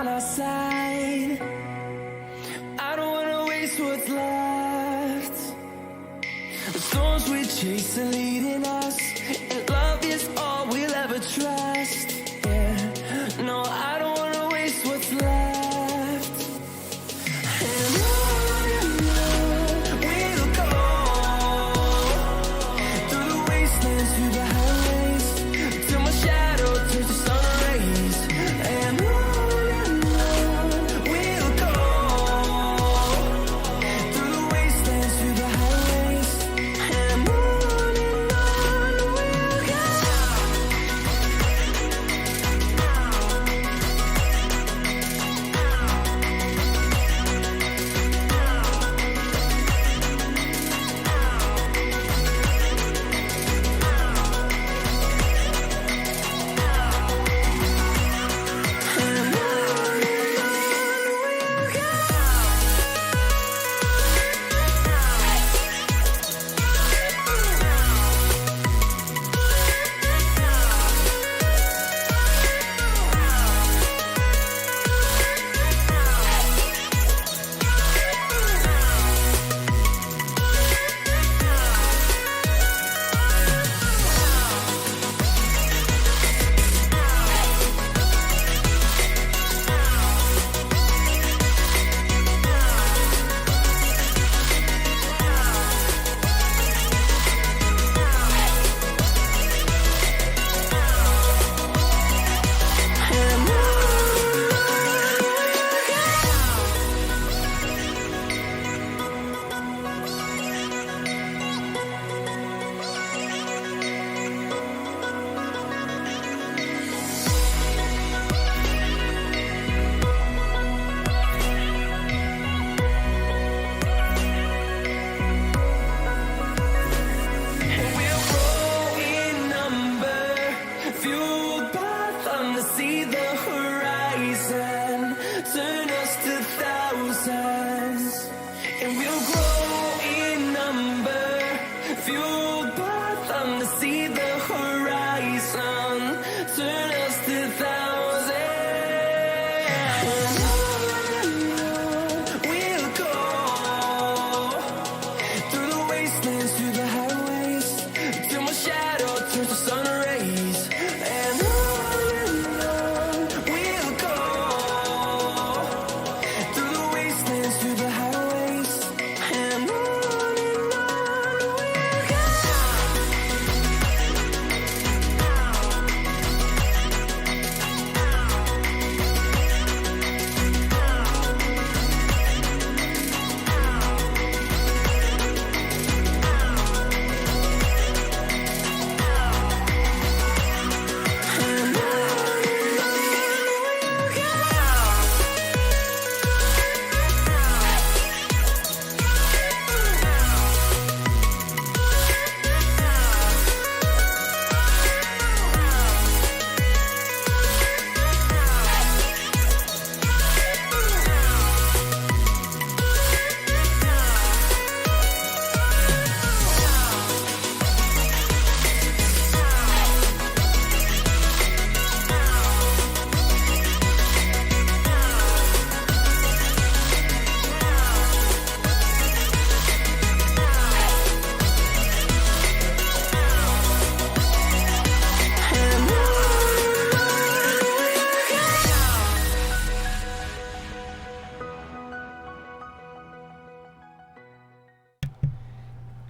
on our side. I don't wanna waste what's left. The storms we chase are leading us, and love is all we'll ever trust. Yeah, no, I don't wanna waste what's left. And on we'll go, through the wastelands, through the highways, till my shadow turns to sun rays. And on we'll go, through the wastelands, through the highways. And on we'll go. See the horizon, turn us to thousands, and we'll grow in number, fueled by thunder. See the horizon, turn us to thousands, and on we'll go, through the wastelands, through the highways, till my shadow turns to sun rays. And we'll go, through the wastelands, through the highways, and on we'll go.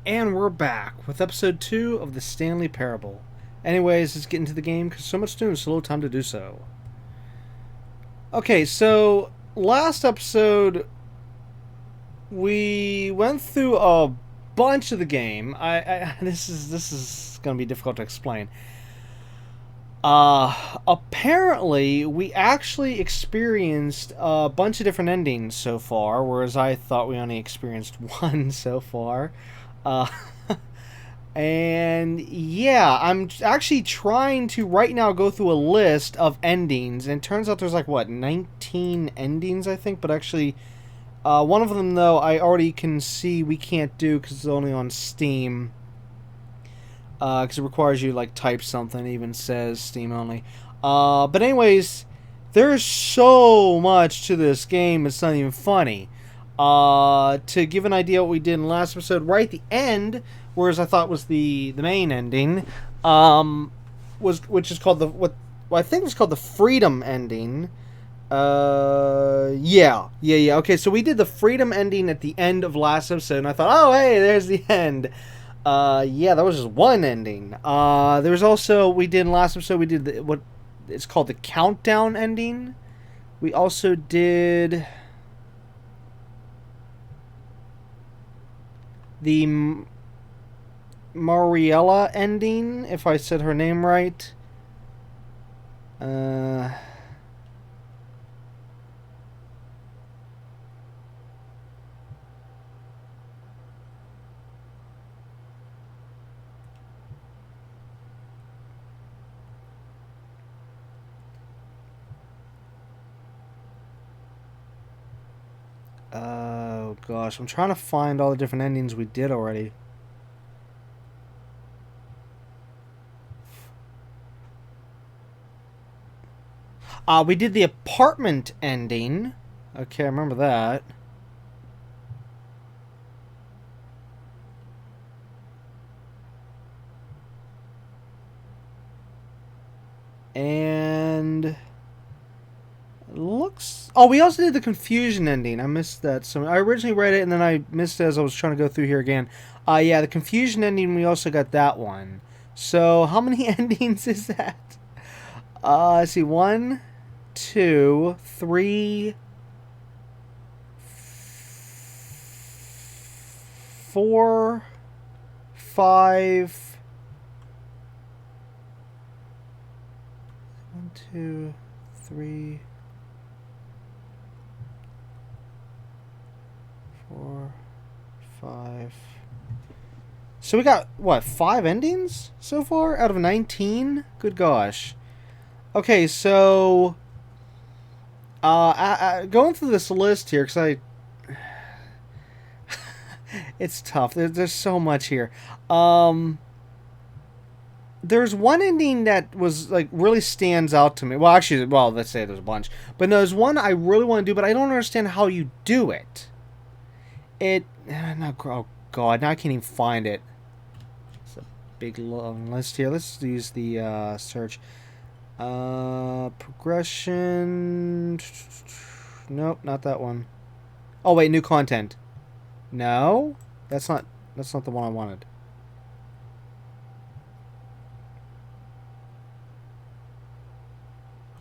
And we're back with episode 2 of the Stanley Parable. Anyways, let's get into the game because so much news, so little time to do so. Okay, so last episode we went through a bunch of the game. This is going to be difficult to explain. Apparently we actually experienced a bunch of different endings so far, whereas I thought we only experienced one so far. And yeah, I'm actually trying to right now go through a list of endings, and it turns out there's like, what, 19 endings, I think, but actually, one of them, though, I already can see we can't do because it's only on Steam, because it requires you to, like, type something, it even says Steam only. But anyways, There's so much to this game, it's not even funny. To give an idea what we did in the last episode, right at the end, whereas I thought was the main ending, which is called what I think was called the freedom ending. Yeah. Okay, so we did the freedom ending at the end of last episode, and I thought, oh, hey, there's the end. Yeah, that was just one ending. There was also, we did in last episode, we did what it's called the countdown ending. We also did the Mariella ending, if I said her name right. Oh gosh, I'm trying to find all the different endings we did already. We did the apartment ending. Okay, I remember that. And looks... Oh, we also did the confusion ending. I missed that. So I originally read it and then I missed it as I was trying to go through here again. Yeah, the confusion ending, we also got that one. So how many endings is that? Let's see. 1, 2, 3, 4, 5. 1, 2, 3, 4, 5. So we got, what, 5 endings so far out of 19? Good gosh. Okay, so going through this list here, because it's tough. There's so much here. There's one ending that was, like, really stands out to me. Well, actually, let's say there's a bunch. But no, there's one I really want to do, but I don't understand how you do it. Oh, God, now I can't even find it. It's a big long list here. Let's use the search. Progression. Nope, not that one. Oh, wait, new content. No? That's not the one I wanted.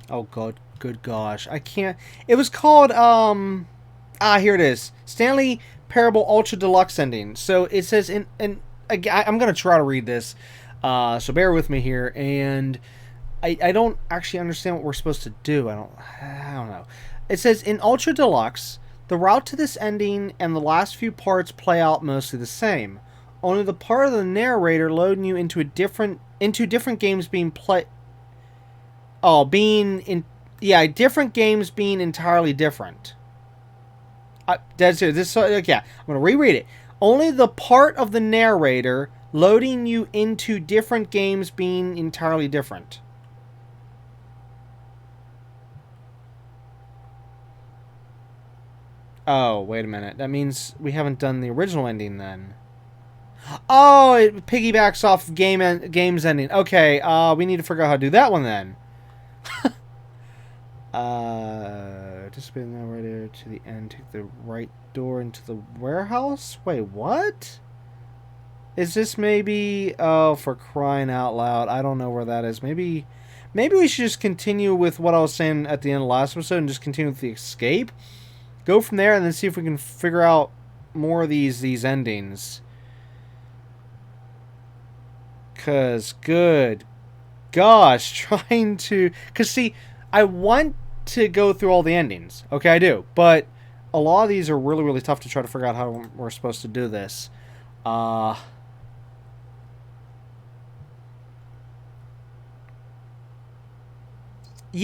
Oh god, good gosh. I can't. It was called here it is. Stanley Parable Ultra Deluxe ending. So it says I'm going to try to read this. So bear with me here, and I don't actually understand what we're supposed to do. I don't know. It says in Ultra Deluxe, the route to this ending and the last few parts play out mostly the same. Only the part of the narrator loading you into different games being different games being entirely different. That's it. I'm gonna reread it. Only the part of the narrator loading you into different games being entirely different. Oh, wait a minute. That means we haven't done the original ending then. Oh, it piggybacks off game's ending. Okay, we need to figure out how to do that one then. Just be now right there to the end. Take the right door into the warehouse. Wait, what? Is this maybe? Oh, for crying out loud! I don't know where that is. Maybe we should just continue with what I was saying at the end of last episode and just continue with the escape. Go from there and then see if we can figure out more of these endings. Cause good gosh, trying to... Because, see, I want to go through all the endings. Okay, I do. But a lot of these are really, really tough to try to figure out how we're supposed to do this. You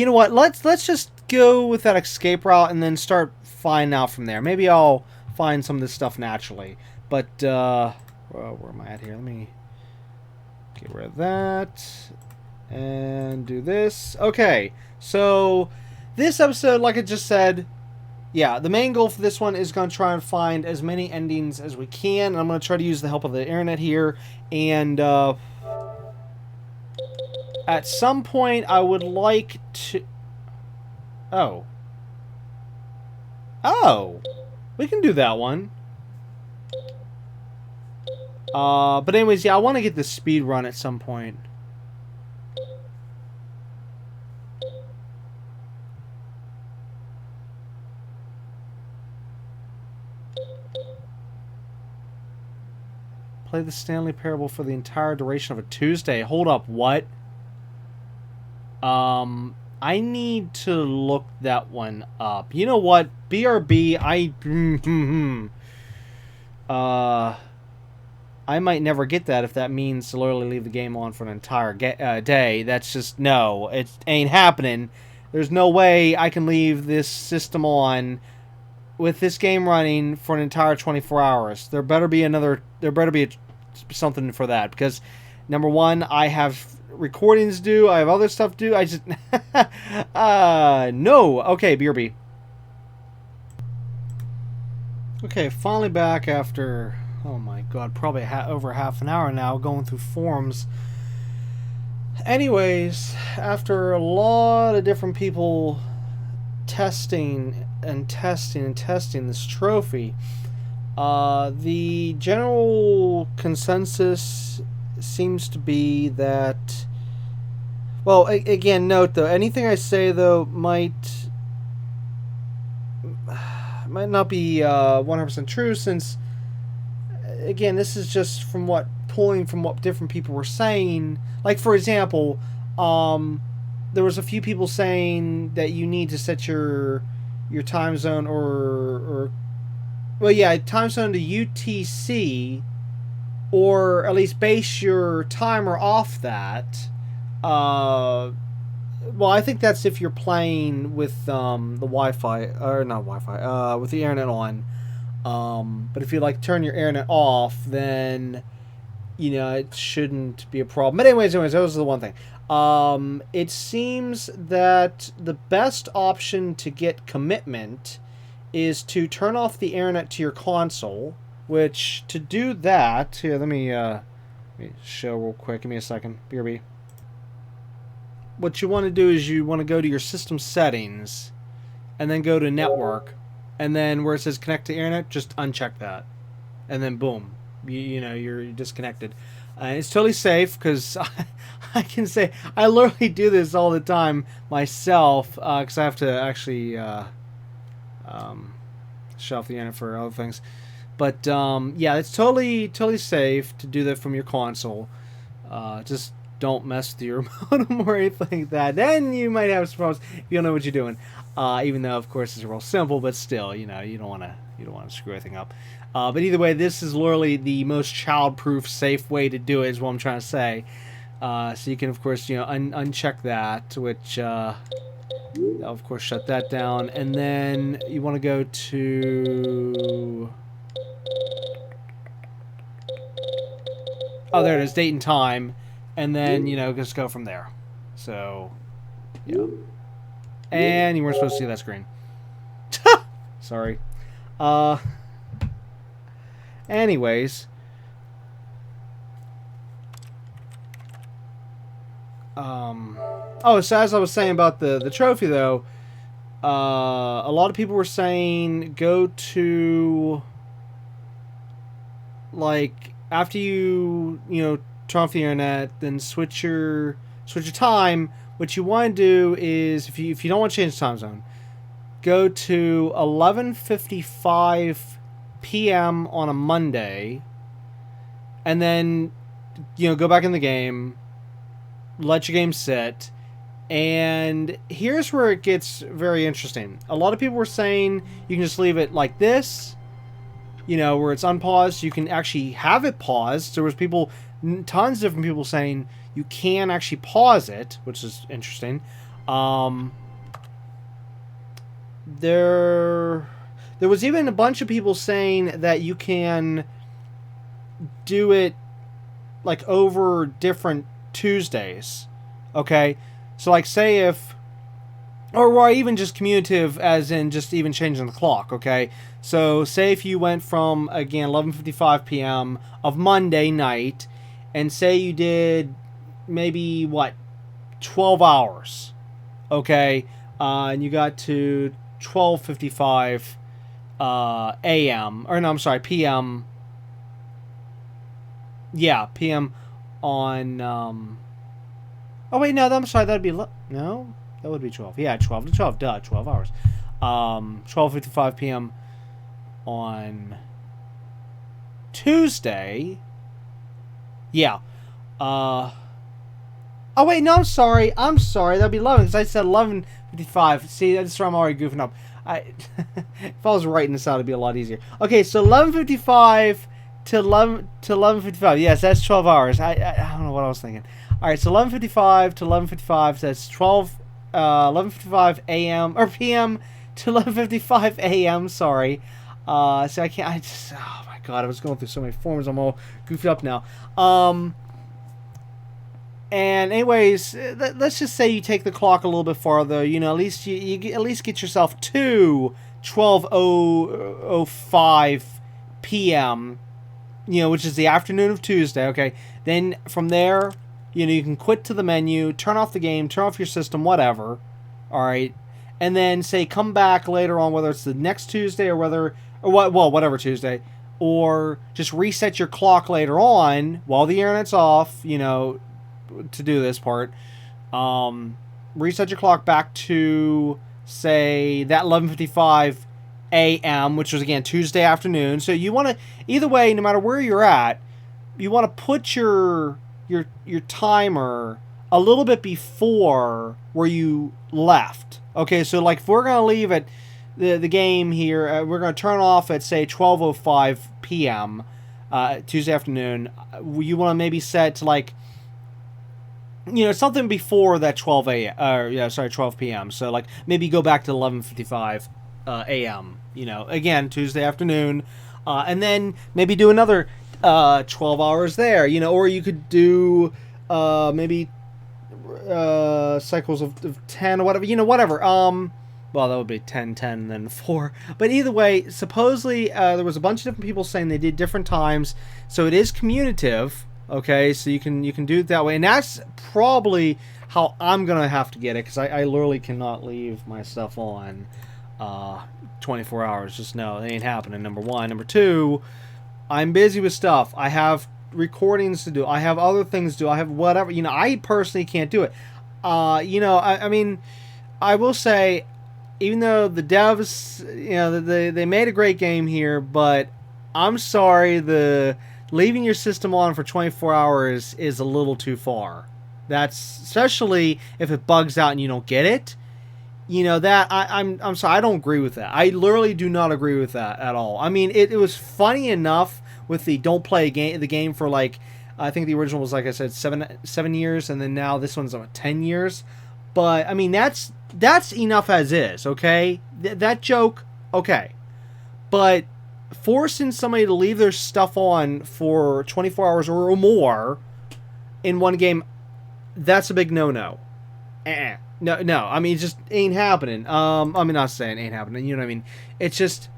know what? Let's just go with that escape route and then start finding out from there. Maybe I'll find some of this stuff naturally. But, where am I at here? Let me get rid of that. And do this. Okay, so this episode, like I just said, yeah, the main goal for this one is going to try and find as many endings as we can. And I'm going to try to use the help of the internet here. And at some point, I would like to... Oh. Oh. We can do that one. But anyways, yeah, I want to get the speed run at some point. Play the Stanley Parable for the entire duration of a Tuesday. Hold up, what? I need to look that one up. You know what? BRB, I might never get that if that means to literally leave the game on for an entire day. That's just, no, it ain't happening. There's no way I can leave this system on with this game running for an entire 24 hours. There better be something for that, because number one, I have recordings due, I have other stuff due. I just no. Okay, BRB. Okay, finally back after, oh my god, probably over half an hour now going through forums. Anyways, after a lot of different people testing this trophy, the general consensus seems to be that, well, again, note though, anything I say though might not be 100% true, since again, this is just pulling from what different people were saying. Like, for example, there was a few people saying that you need to set your time zone or well, yeah, time zone to UTC, or at least base your timer off that. Well, I think that's if you're playing with the Wi-Fi, or not Wi-Fi, with the internet on. But if you like turn your internet off, then you know it shouldn't be a problem. But anyways, that was the one thing. It seems that the best option to get commitment is to turn off the internet to your console. Which, to do that, here, let me show real quick. Give me a second. BRB. What you want to do is you want to go to your system settings, and then go to network, and then where it says connect to internet, just uncheck that, and then boom, you know you're disconnected. It's totally safe, because I can say I literally do this all the time myself, because I have to actually shut off the internet for other things. But yeah, it's totally safe to do that from your console. Just don't mess with your modem or anything like that. Then you might have some problems if you don't know what you're doing. Even though, of course, it's real simple, but still, you know, you don't want to screw everything up. But either way, this is literally the most child-proof, safe way to do it, is what I'm trying to say. So you can, of course, you know, uncheck that, which I'll, of course, shut that down, and then you want to go to. Oh, there it is, date and time, and then, you know, just go from there. So, yeah. And you weren't supposed to see that screen. Sorry. Anyways. Oh, so as I was saying about the trophy, though, a lot of people were saying go to, like, after you know, turn off the internet, then switch your time. What you want to do is, if you don't want to change the time zone, go to 11:55 p.m. on a Monday, and then, you know, go back in the game, let your game sit, and here's where it gets very interesting. A lot of people were saying you can just leave it like this, you know, where it's unpaused. You can actually have it paused. There was tons of different people saying you can actually pause it, which is interesting. There was even a bunch of people saying that you can do it like over different Tuesdays. Okay, so like say if, or even just commutative, as in just even changing the clock, okay? So, say if you went from, again, 11:55 p.m. of Monday night, and say you did maybe, 12 hours, okay? And you got to 12:55 a.m., or no, I'm sorry, p.m., yeah, p.m. on, oh, wait, no, I'm sorry, that'd be, no? That would be 12. Yeah, 12 to 12. Duh, 12 hours. 12:55 p.m. on Tuesday. Yeah. Oh, wait, no, I'm sorry. That'd be 11, because I said 11:55. See, that's where I'm already goofing up. If I was writing this out, it'd be a lot easier. Okay, so 11:55 to 11:55. Yes, that's 12 hours. I don't know what I was thinking. All right, so 11:55 to 11:55. That's 11:55 a.m. or p.m. to 11:55 a.m. Sorry. So I can't. Oh my god, I was going through so many forms. I'm all goofed up now. And anyways, let's just say you take the clock a little bit farther. You know, at least you at least get yourself to 12:05 p.m. You know, which is the afternoon of Tuesday. Okay, then from there, you know, you can quit to the menu, turn off the game, turn off your system, whatever. All right, and then say come back later on, whether it's the next Tuesday or whatever Tuesday, or just reset your clock later on while the internet's off. You know, to do this part, reset your clock back to say that 11:55 a.m., which was again Tuesday afternoon. So you want to, either way, no matter where you're at, you want to put your timer a little bit before where you left. Okay, so like if we're gonna leave at the game here, we're gonna turn off at say 12:05 p.m. Tuesday afternoon. You want to maybe set to like, you know, something before that 12 a.m. 12 p.m. So like maybe go back to 11:55 a.m. You know, again Tuesday afternoon, and then maybe do another 12 hours there. You know, or you could do maybe cycles of 10 or whatever. You know, whatever. Well, that would be 10, 10, and then 4. But either way, supposedly there was a bunch of different people saying they did different times, so it is commutative. Okay, so you can do it that way, and that's probably how I'm gonna have to get it, because I literally cannot leave my stuff on 24 hours. Just no, it ain't happening. Number one. Number two, I'm busy with stuff. I have recordings to do. I have other things to do. I have whatever. You know, I personally can't do it. You know, I mean, I will say, even though the devs, you know, they made a great game here, but I'm sorry, the leaving your system on for 24 hours is a little too far. That's especially if it bugs out and you don't get it. You know, that I'm sorry, I don't agree with that. I literally do not agree with that at all. I mean, it was funny enough with the don't play the game for like, I think the original was, like I said, 7 years, and then now this one's 10 years. But I mean, that's enough as is. Okay, that joke, okay, but forcing somebody to leave their stuff on for 24 hours or more in one game, that's a big no-no. No, I mean, it just ain't happening. I mean, not saying it ain't happening, you know what I mean? It's just,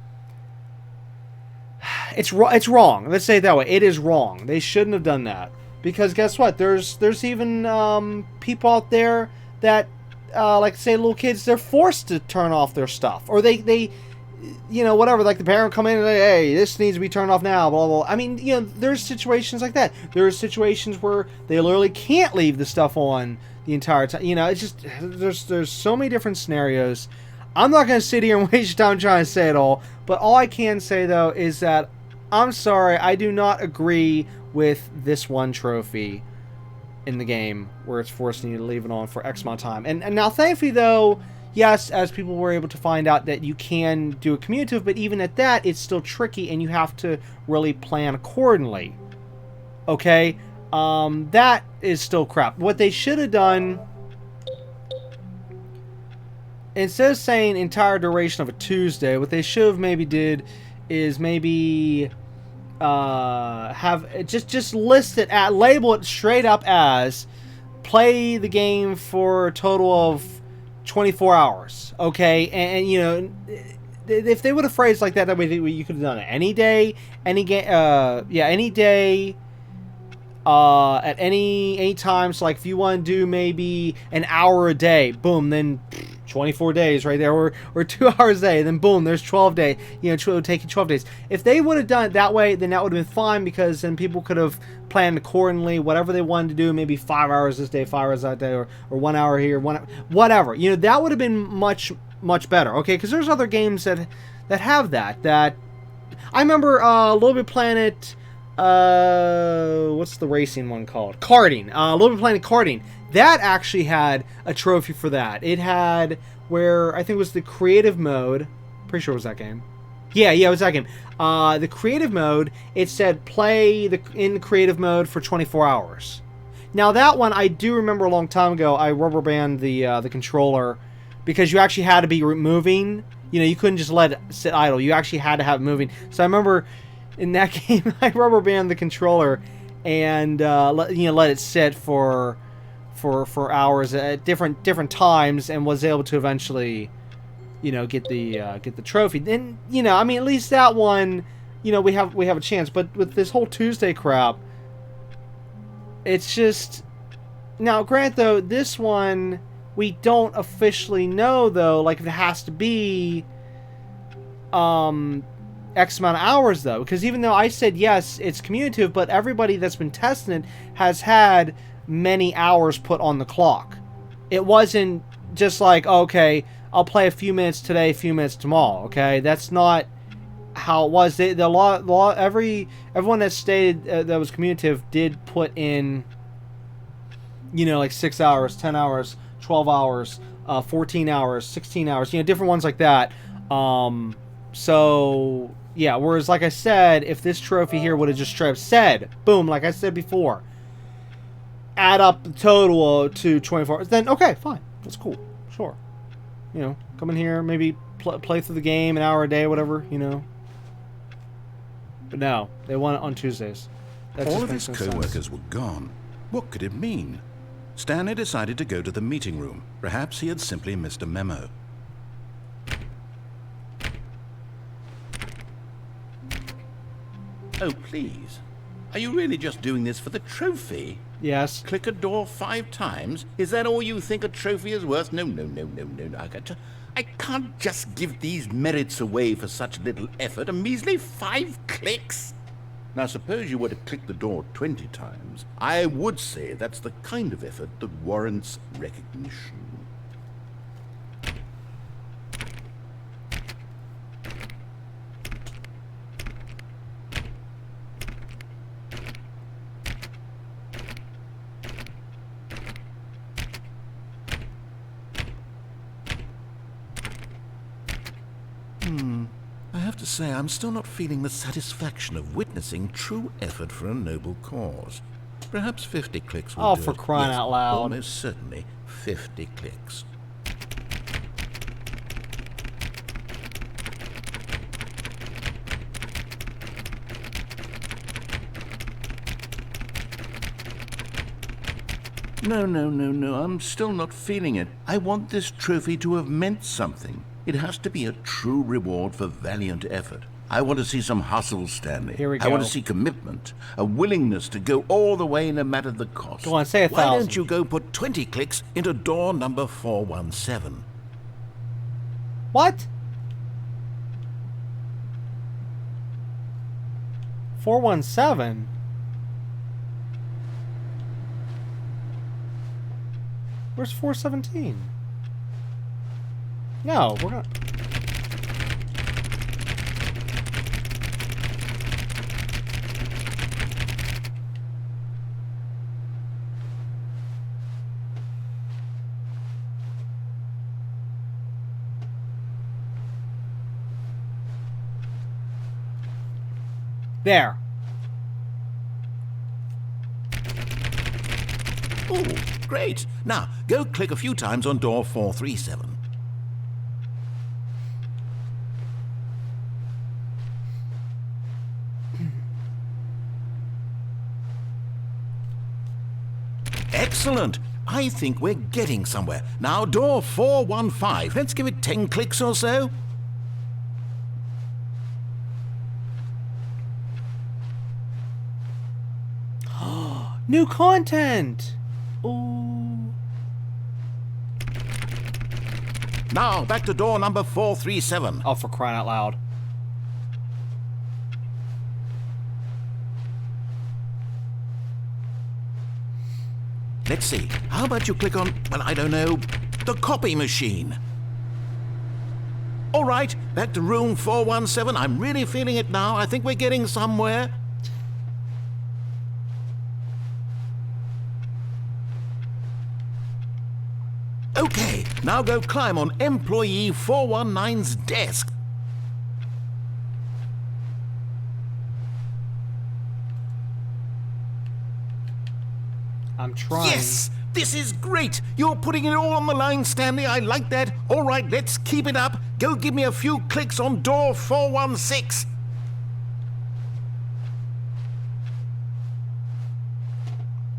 it's wrong. Let's say it that way. It is wrong. They shouldn't have done that. Because guess what? There's even people out there that, like say little kids, they're forced to turn off their stuff. Or they you know, whatever, like the parent come in and say, hey, this needs to be turned off now, blah, blah, blah. I mean, you know, there's situations like that. There's situations where they literally can't leave the stuff on the entire time. You know, it's just, there's so many different scenarios. I'm not going to sit here and waste your time trying to say it all, but all I can say, though, is that I'm sorry, I do not agree with this one trophy in the game where it's forcing you to leave it on for X amount of time. And now, thankfully, though, yes, as people were able to find out that you can do a commutative, but even at that, it's still tricky, and you have to really plan accordingly. Okay? That is still crap. What they should have done, instead of saying entire duration of a Tuesday, what they should have maybe did is maybe have just list it at, label it straight up as play the game for a total of 24 hours. Okay, and you know, if they would have phrased like that, that way you could have done it any day, any game, yeah, any day. At any time, so like if you want to do maybe an hour a day, boom, then 24 days right there, or 2 hours a day, then boom, there's 12 days. You know, it would take you 12 days. If they would have done it that way, then that would have been fine, because then people could have planned accordingly, whatever they wanted to do, maybe 5 hours this day, 5 hours that day, or 1 hour here, whatever. You know, that would have been much better. Okay, because there's other games that have that. I remember Little Big Planet. What's the racing one called? Karting. Little Bit Planet Karting. That actually had a trophy for that. It had where I think it was the creative mode. Pretty sure it was that game. Yeah, it was that game. The creative mode. It said play in creative mode for 24 hours. Now that one I do remember a long time ago. I rubber band the controller because you actually had to be moving. You know, you couldn't just let it sit idle. You actually had to have it moving. So I remember. In that game, I rubber band the controller and let it sit for hours at different times, and was able to eventually, you know, get the trophy. And you know, I mean, at least that one, you know, we have a chance. But with this whole Tuesday crap, it's just now. Grant though, this one we don't officially know though, like if it has to be X amount of hours though, because even though I said yes, it's cumulative, but everybody that's been testing it has had many hours put on the clock. It wasn't just like, okay, I'll play a few minutes today, a few minutes tomorrow. Okay, that's not how it was. Everyone that stated that was cumulative did put in, you know, like 6 hours, 10 hours, 12 hours, 14 hours, 16 hours, you know, different ones like that. So yeah, whereas like I said, if this trophy here would have just straight up said, boom, like I said before, add up the total to 24 hours, then okay, fine, that's cool, sure. You know, come in here, maybe play through the game an hour a day, whatever, you know. But no, they want it on Tuesdays. All of his co-workers were gone. What could it mean? Stanley decided to go to the meeting room. Perhaps he had simply missed a memo. Oh, please. Are you really just doing this for the trophy? Yes. Click a door 5 times? Is that all you think a trophy is worth? No. I can't just give these merits away for such little effort. A measly 5 clicks? Now, suppose you were to click the door 20 times. I would say that's the kind of effort that warrants recognition. I have to say, I'm still not feeling the satisfaction of witnessing true effort for a noble cause. Perhaps 50 clicks will do for it. crying Yes, out loud. Almost certainly 50 clicks. No, I'm still not feeling it. I want this trophy to have meant something. It has to be a true reward for valiant effort. I want to see some hustle, Stanley. Here we I want go. to see commitment, a willingness to go all the way no matter the cost. Go on, say 1,000. Why don't you go put 20 clicks into door number 417? What? 417? Where's 417? No, we're not. There. Oh, great. Now, go click a few times on door 437. Excellent. I think we're getting somewhere. Now, door 415. Let's give it 10 clicks or so. New content! Ooh. Now, back to door number 437. Oh, for crying out loud. Let's see. How about you click on, well, I don't know, the copy machine? All right, back to room 417. I'm really feeling it now. I think we're getting somewhere. Okay, now go climb on employee 419's desk. I'm trying. Yes! This is great! You're putting it all on the line, Stanley. I like that. All right, let's keep it up. Go give me a few clicks on door 416.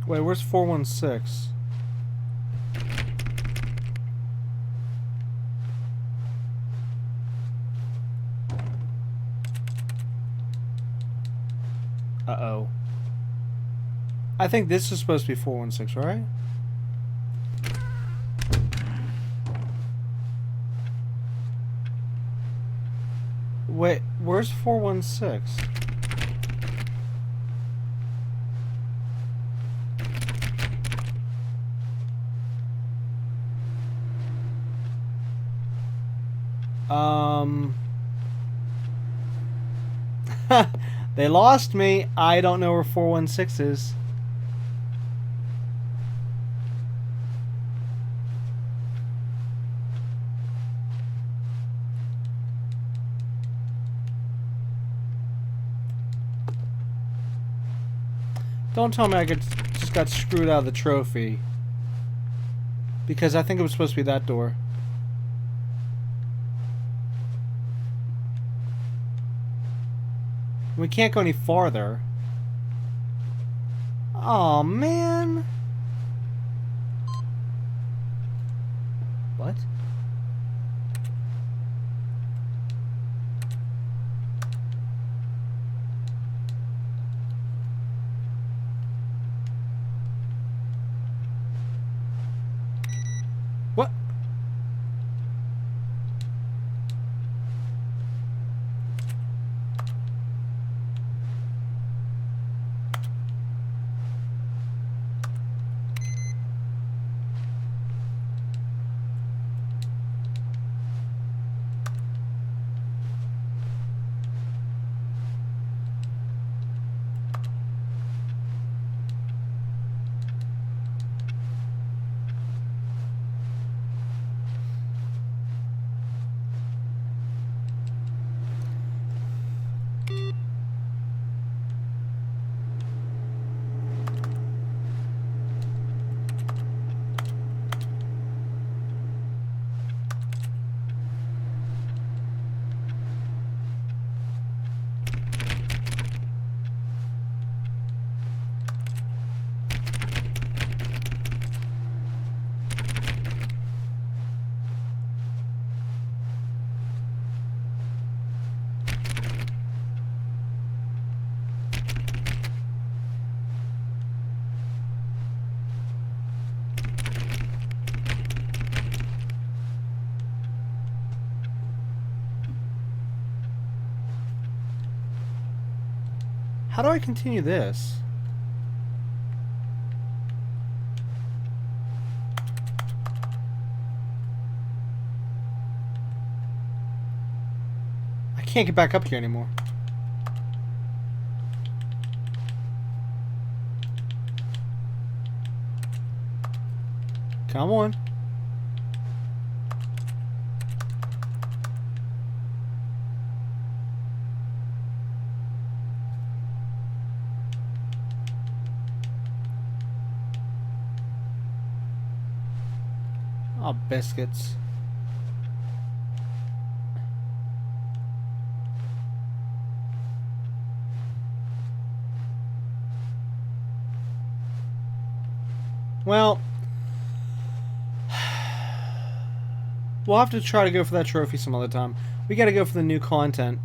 Wait, where's 416? Uh-oh. I think this is supposed to be 416, right? Wait, where's 416? They lost me. I don't know where 416 is. Don't tell me I just got screwed out of the trophy. Because I think it was supposed to be that door. We can't go any farther. Oh man. What? What? How do I continue this? I can't get back up here anymore. Come on. Oh, biscuits. Well, We'll have to try to go for that trophy some other time. We gotta go for the new content.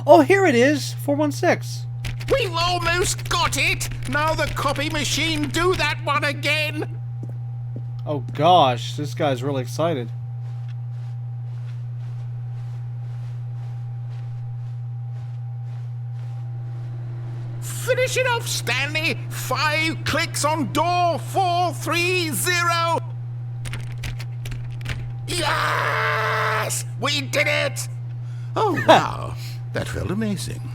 Oh, here it is! 416. We've almost got it! Now the copy machine, do that one again! Oh gosh, this guy's really excited. Finish it off, Stanley! 5 clicks on door 430! Yes! We did it! Oh, wow. That felt amazing.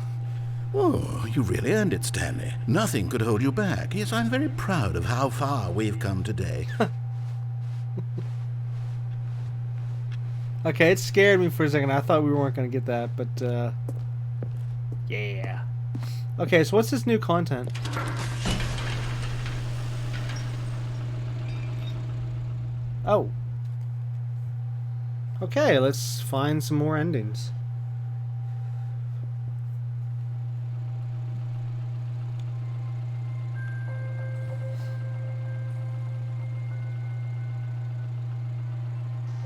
Oh, you really earned it, Stanley. Nothing could hold you back. Yes, I'm very proud of how far we've come today. Okay, it scared me for a second. I thought we weren't going to get that, but, yeah. Okay, so what's this new content? Oh. Okay, let's find some more endings.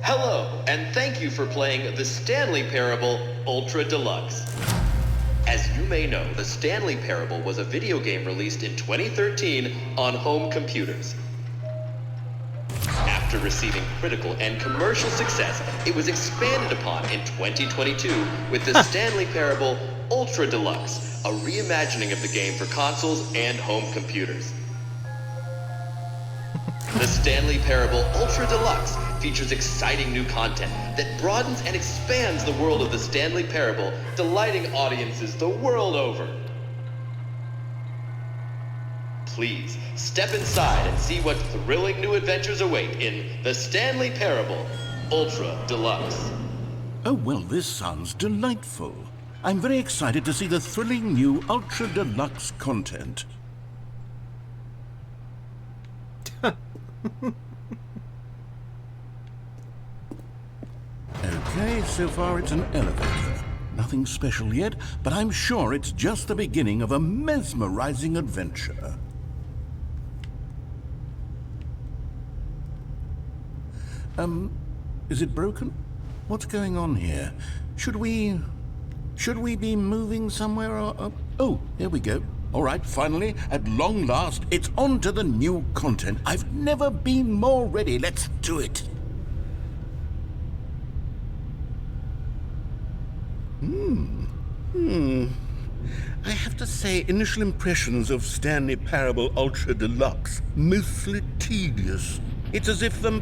Hello, and thank you for playing the Stanley Parable Ultra Deluxe. As you may know, the Stanley Parable was a video game released in 2013 on home computers. After receiving critical and commercial success, it was expanded upon in 2022 with the Stanley Parable Ultra Deluxe, a reimagining of the game for consoles and home computers. The Stanley Parable Ultra Deluxe features exciting new content that broadens and expands the world of the Stanley Parable, delighting audiences the world over. Please, step inside and see what thrilling new adventures await in the Stanley Parable Ultra Deluxe. Oh, well, this sounds delightful. I'm very excited to see the thrilling new Ultra Deluxe content. Okay, so far it's an elevator. Nothing special yet, but I'm sure it's just the beginning of a mesmerizing adventure. Is it broken? What's going on here? Should we be moving somewhere or... Oh, here we go. All right, finally, at long last, it's on to the new content. I've never been more ready. Let's do it. I have to say, initial impressions of Stanley Parable Ultra Deluxe, mostly tedious. It's as if them...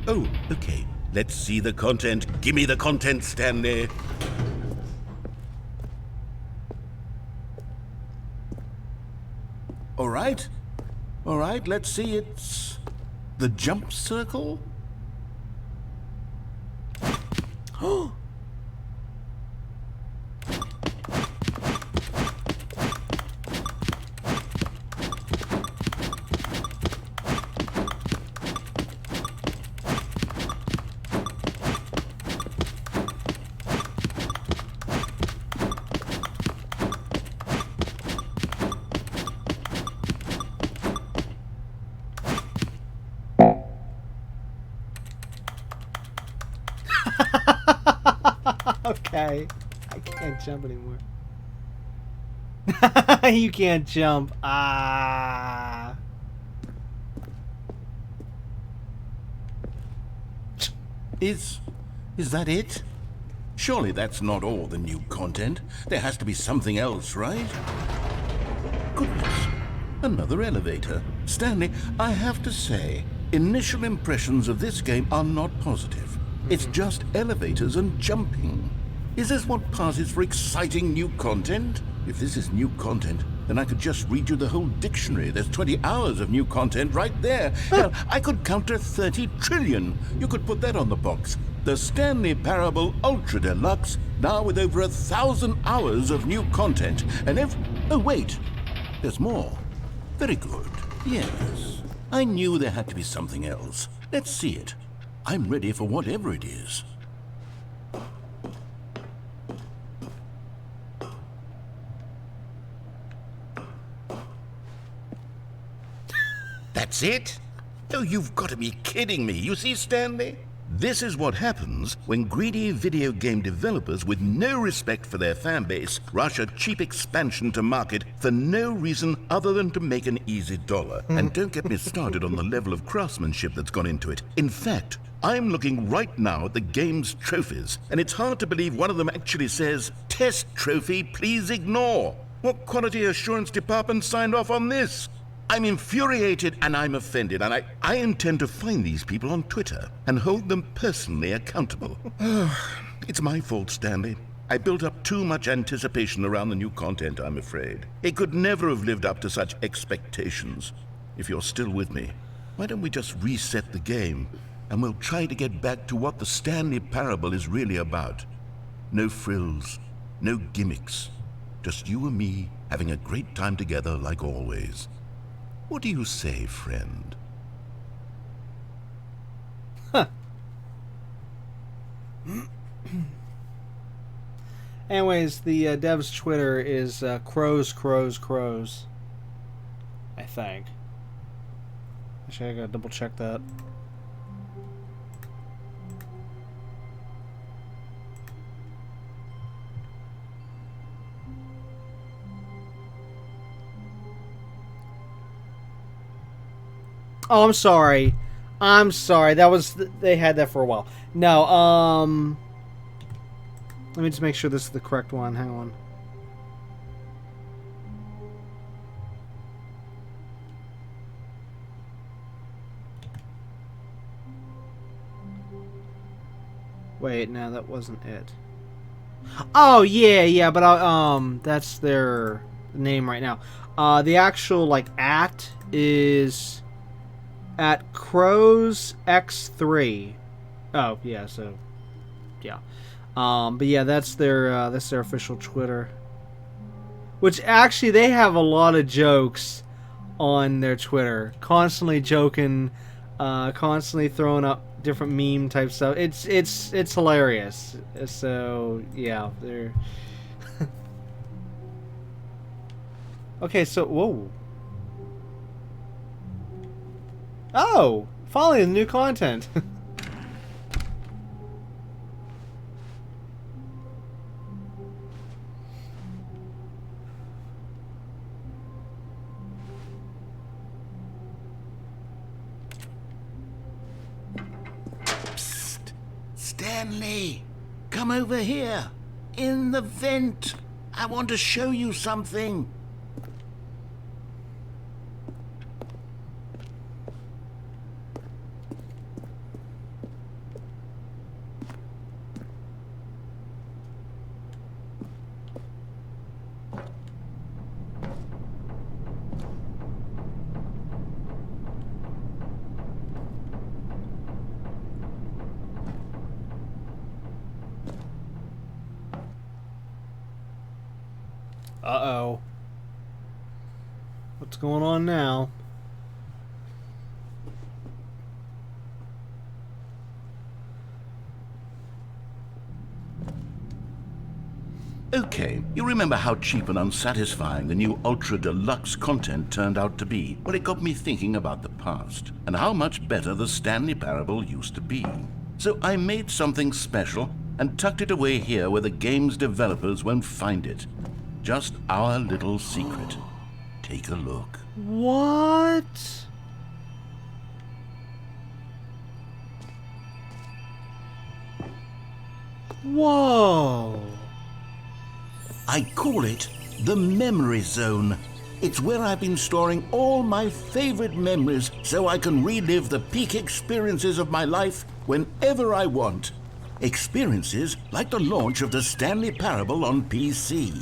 Oh, okay. Let's see the content. Give me the content, Stanley. All right, let's see. It's the jump circle. Oh! Okay. I can't jump anymore. You can't jump. Ah. Is that it? Surely that's not all the new content. There has to be something else, right? Goodness. Another elevator. Stanley, I have to say, initial impressions of this game are not positive. It's just elevators and jumping. Is this what passes for exciting new content? If this is new content, then I could just read you the whole dictionary. There's 20 hours of new content right there. Hell, I could counter 30 trillion. You could put that on the box. The Stanley Parable Ultra Deluxe, now with over 1,000 hours of new content. And oh, wait. There's more. Very good. Yes. I knew there had to be something else. Let's see it. I'm ready for whatever it is. That's it? Oh, you've got to be kidding me. You see, Stanley? This is what happens when greedy video game developers with no respect for their fan base rush a cheap expansion to market for no reason other than to make an easy dollar. And don't get me started on the level of craftsmanship that's gone into it. In fact, I'm looking right now at the game's trophies, and it's hard to believe one of them actually says, "Test trophy, please ignore." What quality assurance department signed off on this? I'm infuriated and I'm offended, and I intend to find these people on Twitter and hold them personally accountable. It's my fault, Stanley. I built up too much anticipation around the new content, I'm afraid. It could never have lived up to such expectations. If you're still with me, why don't we just reset the game, and we'll try to get back to what the Stanley Parable is really about. No frills, no gimmicks. Just you and me having a great time together like always. What do you say, friend? Huh. Anyways, the dev's Twitter is crows. I think. Actually, I gotta double check that. Oh, I'm sorry. That was... They had that for a while. No, let me just make sure this is the correct one. Hang on. Wait, no, that wasn't it. Oh, yeah, but that's their name right now. The actual, like, @ is... at Crows X3. Oh, yeah, so yeah. But yeah, that's their official Twitter. Which actually they have a lot of jokes on their Twitter. Constantly joking, constantly throwing up different meme type stuff. It's hilarious. So, yeah, they're okay, so whoa. Oh, finally, the new content. Psst. Stanley, come over here. In the vent. I want to show you something. Uh-oh. What's going on now? Okay, you remember how cheap and unsatisfying the new Ultra Deluxe content turned out to be? Well, it got me thinking about the past, and how much better the Stanley Parable used to be. So I made something special, and tucked it away here where the game's developers won't find it. Just our little secret. Take a look. What? Whoa. I call it the Memory Zone. It's where I've been storing all my favorite memories so I can relive the peak experiences of my life whenever I want. Experiences like the launch of the Stanley Parable on PC.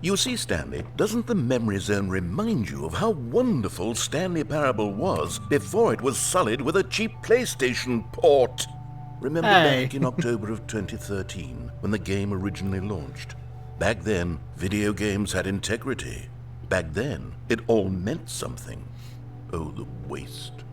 You see, Stanley, doesn't the memory zone remind you of how wonderful Stanley Parable was before it was sullied with a cheap PlayStation port? Remember Hey. back in October of 2013, when the game originally launched? Back then, video games had integrity. Back then, it all meant something. Oh, the waste.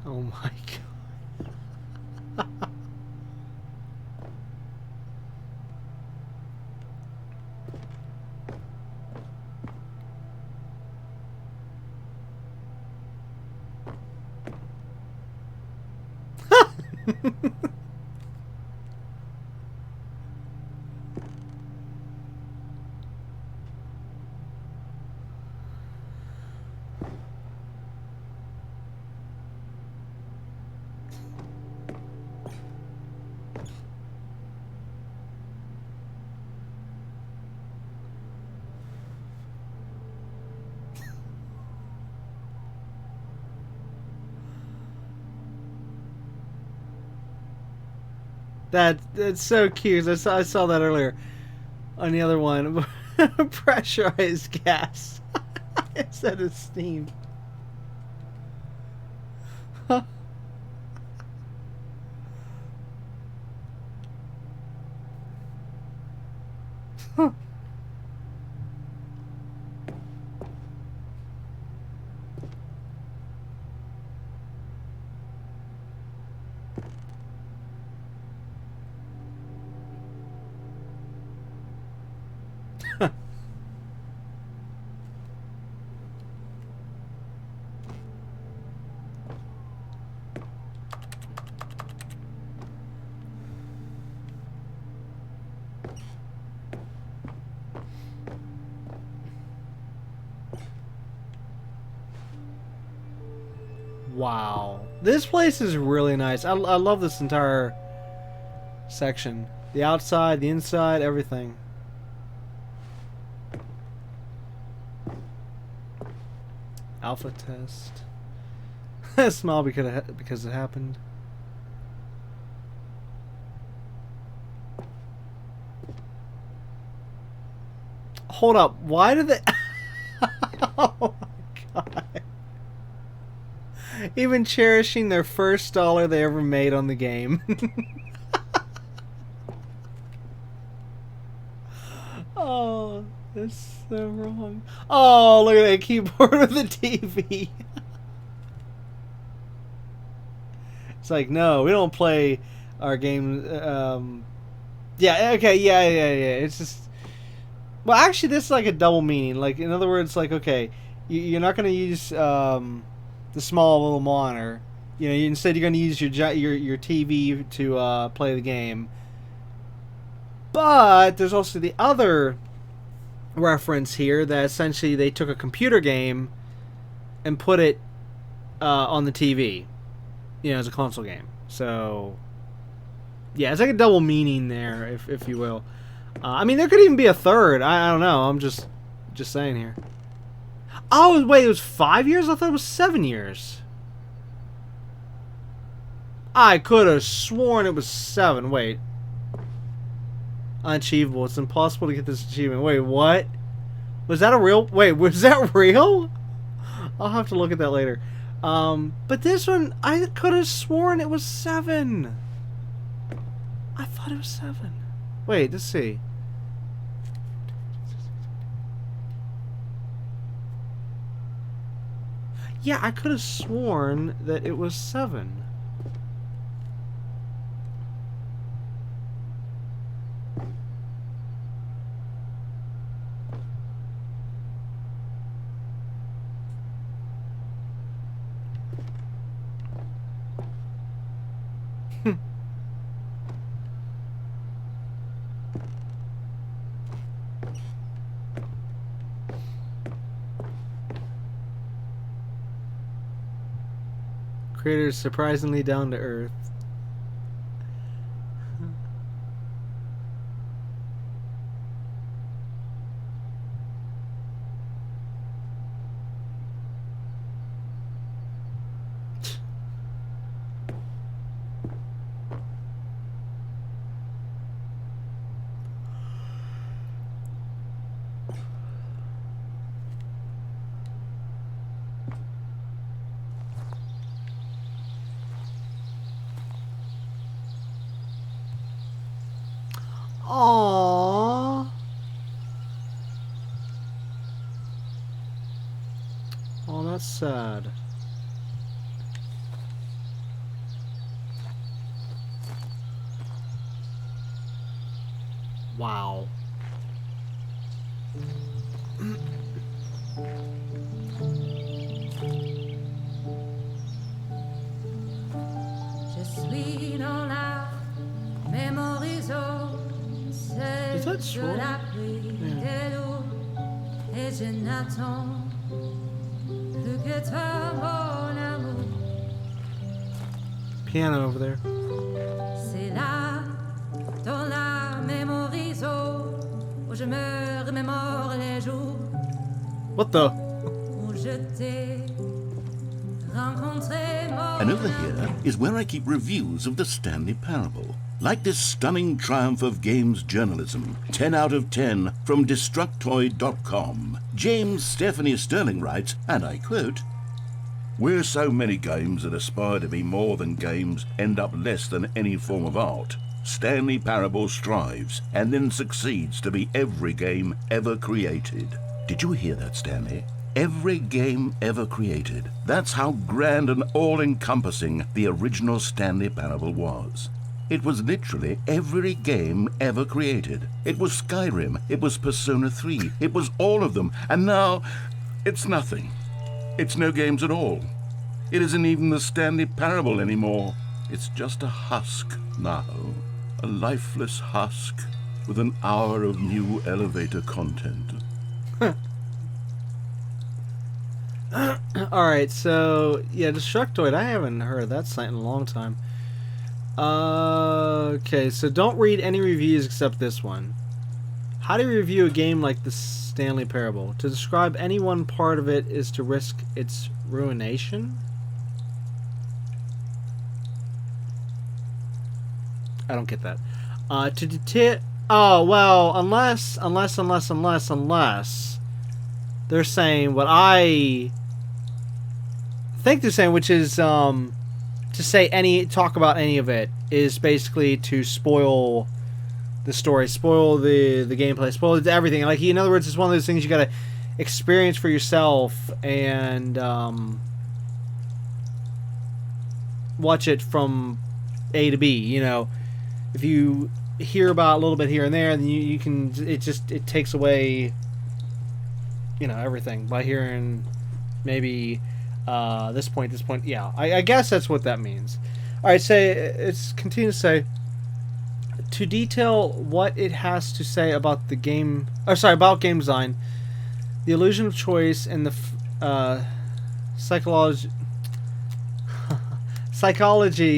Oh my god. That's so cute. I saw that earlier on the other one. Pressurized gas instead of steam. Wow. This place is really nice. I love this entire section. The outside, the inside, everything. Alpha test. Smile because it happened. Hold up. Why did they... Oh my god. Even cherishing their first dollar they ever made on the game. Oh, that's so wrong. Oh, look at that keyboard with the TV. It's like, no, we don't play our game. Yeah, okay, yeah. It's just... Well, actually, this is like a double meaning. Like, in other words, like, okay, you're not going to use... the small little monitor, you know. Instead, you're going to use your TV to play the game. But there's also the other reference here that essentially they took a computer game and put it on the TV, you know, as a console game. So yeah, it's like a double meaning there, if you will. I mean, there could even be a third. I don't know. I'm just saying here. Oh, wait, it was 5 years? I thought it was 7 years. I could have sworn it was 7. Wait. Unachievable. It's impossible to get this achievement. Wait, what? Was that a real... Wait, was that real? I'll have to look at that later. But this one, I could have sworn it was 7. I thought it was 7. Wait, let's see. Yeah, I could have sworn that it was 7. Creator is surprisingly down to earth. Aww. Oh, that's sad. Wow. Je suis dans la mémorisation Is that de strong? la pluie de l'eau et je n'attends plus que toi mon amour. Piano over there. C'est là dans la mémorisation où je me remémore les jours What the? où je t'ai rencontré mon And over here is where I keep reviews of the Stanley Parable. Like this stunning triumph of games journalism, 10 out of 10 from Destructoid.com. James Stephanie Sterling writes, and I quote, "Where so many games that aspire to be more than games end up less than any form of art, Stanley Parable strives and then succeeds to be every game ever created." Did you hear that, Stanley? Every game ever created. That's how grand and all-encompassing the original Stanley Parable was. It was literally every game ever created. It was Skyrim, it was Persona 3, it was all of them, and now it's nothing. It's no games at all. It isn't even the Stanley Parable anymore. It's just a husk now. A lifeless husk with an hour of new elevator content. Alright, so, yeah, Destructoid, I haven't heard that site in a long time. Okay, so don't read any reviews except this one. How do you review a game like the Stanley Parable? To describe any one part of it is to risk its ruination? I don't get that. Oh, well, unless they're saying what I think they're saying, which is, to say talk about any of it is basically to spoil the story, spoil the gameplay, spoil everything. Like, in other words, it's one of those things you gotta experience for yourself and watch it from A to B. You know, if you hear about a little bit here and there, then you can. It takes away, you know, everything by hearing maybe. This point, yeah. I guess that's what that means. Alright, it's continue to say, to detail what it has to say about the game, about game design, the illusion of choice, and the psychology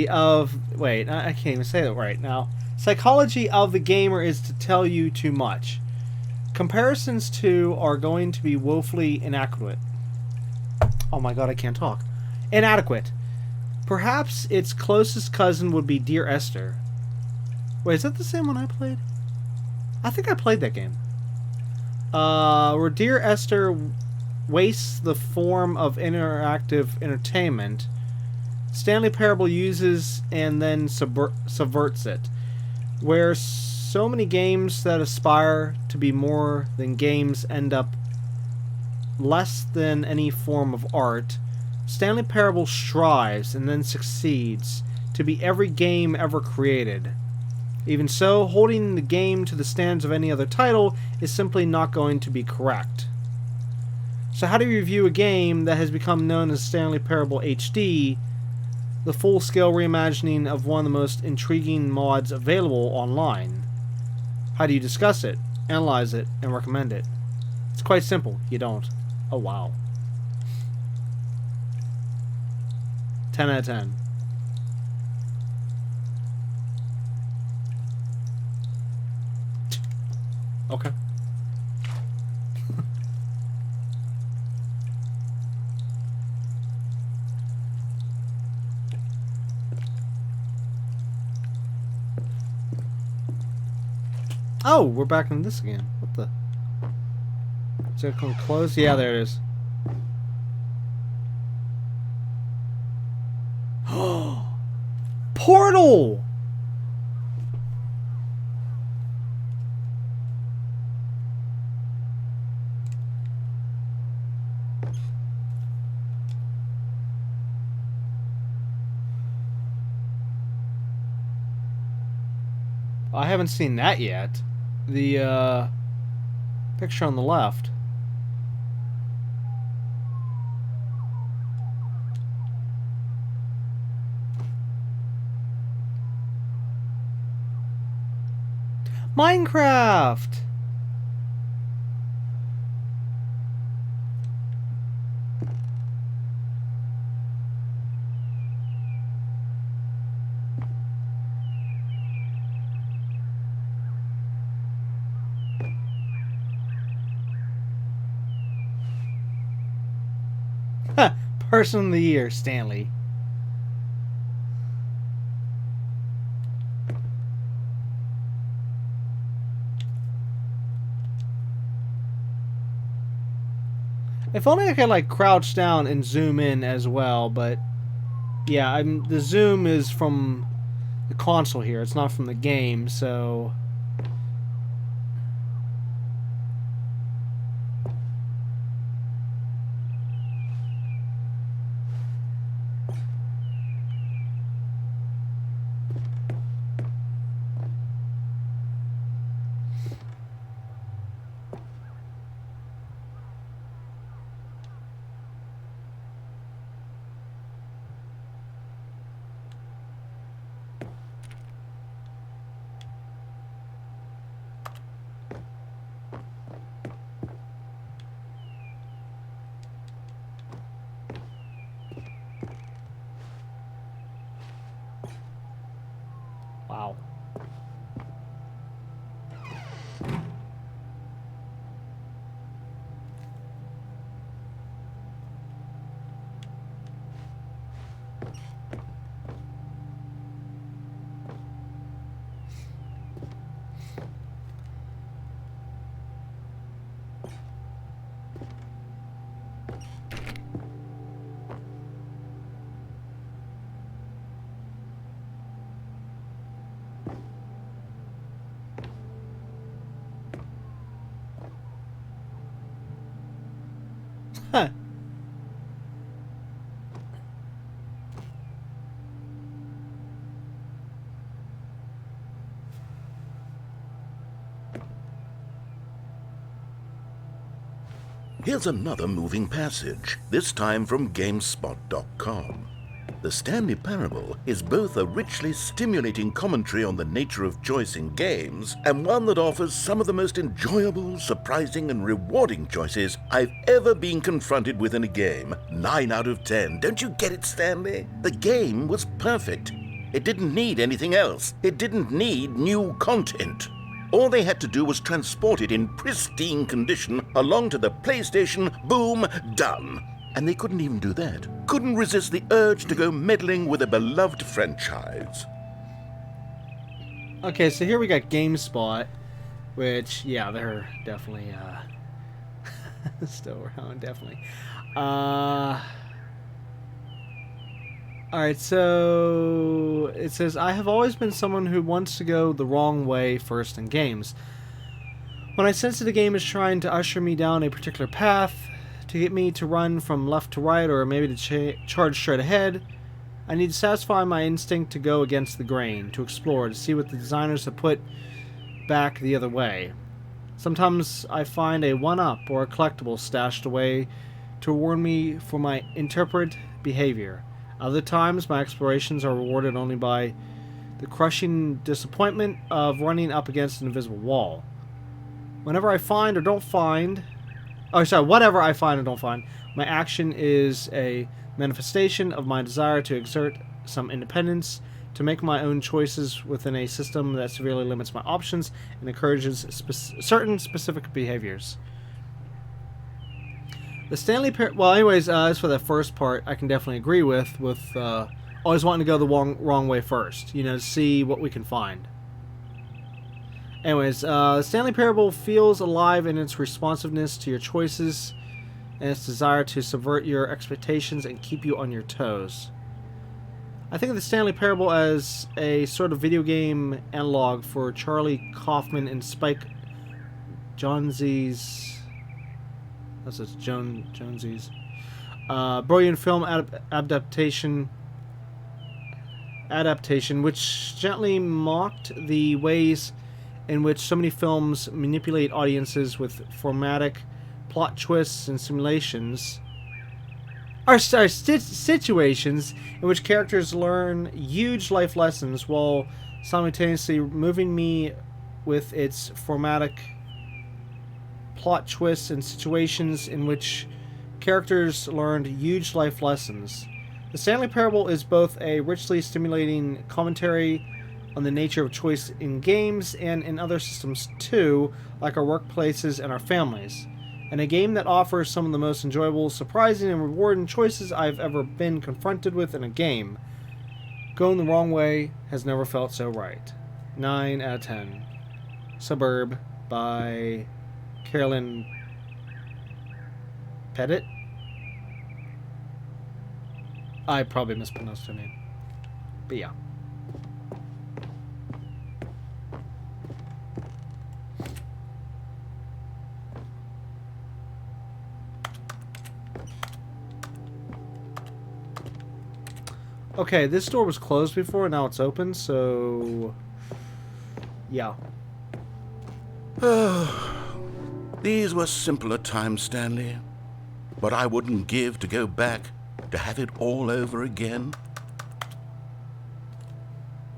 of, wait, I can't even say that right now. Psychology of the gamer is to tell you too much. Comparisons to are going to be woefully inaccurate. Oh my god, I can't talk. Inadequate. Perhaps its closest cousin would be Dear Esther. Wait, is that the same one I played? I think I played that game. Where Dear Esther wastes the form of interactive entertainment, Stanley Parable uses and then subverts it. Where so many games that aspire to be more than games end up less than any form of art, Stanley Parable strives and then succeeds to be every game ever created. Even so, holding the game to the standards of any other title is simply not going to be correct. So how do you review a game that has become known as Stanley Parable HD, the full-scale reimagining of one of the most intriguing mods available online? How do you discuss it, analyze it, and recommend it? It's quite simple. You don't. Oh, wow. 10 out of 10. Okay. Oh, we're back in this again. What the? Is it going to close? Yeah, there it is. Portal! I haven't seen that yet. The picture on the left. Minecraft! Person of the Year, Stanley. If only I could like crouch down and zoom in as well, but yeah, the zoom is from the console here. It's not from the game, so wow. Huh. Here's another moving passage, this time from GameSpot.com. The Stanley Parable is both a richly stimulating commentary on the nature of choice in games and one that offers some of the most enjoyable, surprising, and rewarding choices I've ever been confronted with in a game. 9 out of 10. Don't you get it, Stanley? The game was perfect. It didn't need anything else. It didn't need new content. All they had to do was transport it in pristine condition along to the PlayStation, boom, done. And they couldn't even do that. Couldn't resist the urge to go meddling with a beloved franchise. Okay, so here we got GameSpot, which, yeah, they're definitely, still around, definitely. Alright, so it says, I have always been someone who wants to go the wrong way first in games. When I sense that a game is trying to usher me down a particular path, to get me to run from left to right, or maybe to charge straight ahead, I need to satisfy my instinct to go against the grain, to explore, to see what the designers have put back the other way. Sometimes I find a one-up or a collectible stashed away to warn me for my intemperate behavior. Other times, my explorations are rewarded only by the crushing disappointment of running up against an invisible wall. Whatever I find or don't find, my action is a manifestation of my desire to exert some independence, to make my own choices within a system that severely limits my options and encourages certain specific behaviors. The Stanley well, anyways, as for that first part, I can definitely agree with always wanting to go the wrong way first, you know, to see what we can find. Anyways, the Stanley Parable feels alive in its responsiveness to your choices and its desire to subvert your expectations and keep you on your toes. I think of the Stanley Parable as a sort of video game analog for Charlie Kaufman and Spike Jonze's That's just Jonesy's. Brilliant film adaptation, which gently mocked the ways in which so many films manipulate audiences with formatic plot twists and simulations. Are situations in which characters learn huge life lessons while simultaneously moving me with its formatic plot twists and situations in which characters learned huge life lessons. The Stanley Parable is both a richly stimulating commentary on the nature of choice in games and in other systems too, like our workplaces and our families, and a game that offers some of the most enjoyable, surprising, and rewarding choices I've ever been confronted with in a game. Going the wrong way has never felt so right. 9 out of 10. Suburb by Carolyn Pettit. I probably mispronounced her name. But yeah. Okay, this door was closed before, now it's open, so... yeah. These were simpler times, Stanley. But I wouldn't give to go back, to have it all over again.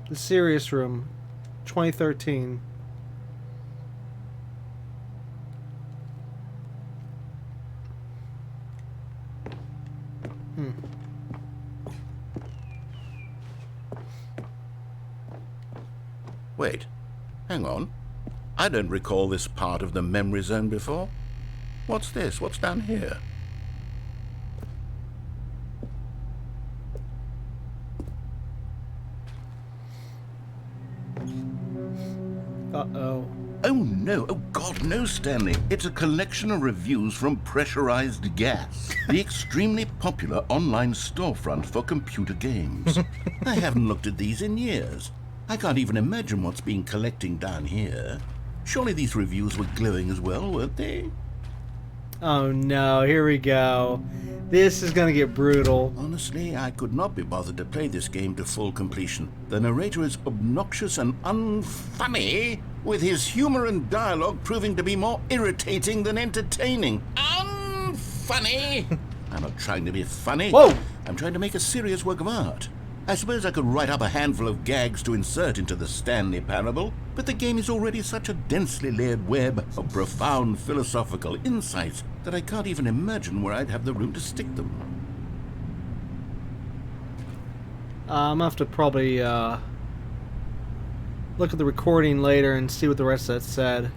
The Serious Room, 2013. Wait, hang on. I don't recall this part of the memory zone before. What's this? What's down here? Uh-oh. Oh no, oh God, no, Stanley. It's a collection of reviews from Pressurized Gas, the extremely popular online storefront for computer games. I haven't looked at these in years. I can't even imagine what's been collecting down here. Surely these reviews were glowing as well, weren't they? Oh no, here we go. This is gonna get brutal. Honestly, I could not be bothered to play this game to full completion. The narrator is obnoxious and unfunny, with his humor and dialogue proving to be more irritating than entertaining. Unfunny! I'm not trying to be funny. Whoa! I'm trying to make a serious work of art. I suppose I could write up a handful of gags to insert into the Stanley Parable, but the game is already such a densely layered web of profound philosophical insights that I can't even imagine where I'd have the room to stick them. I'm gonna have to probably look at the recording later and see what the rest of that said.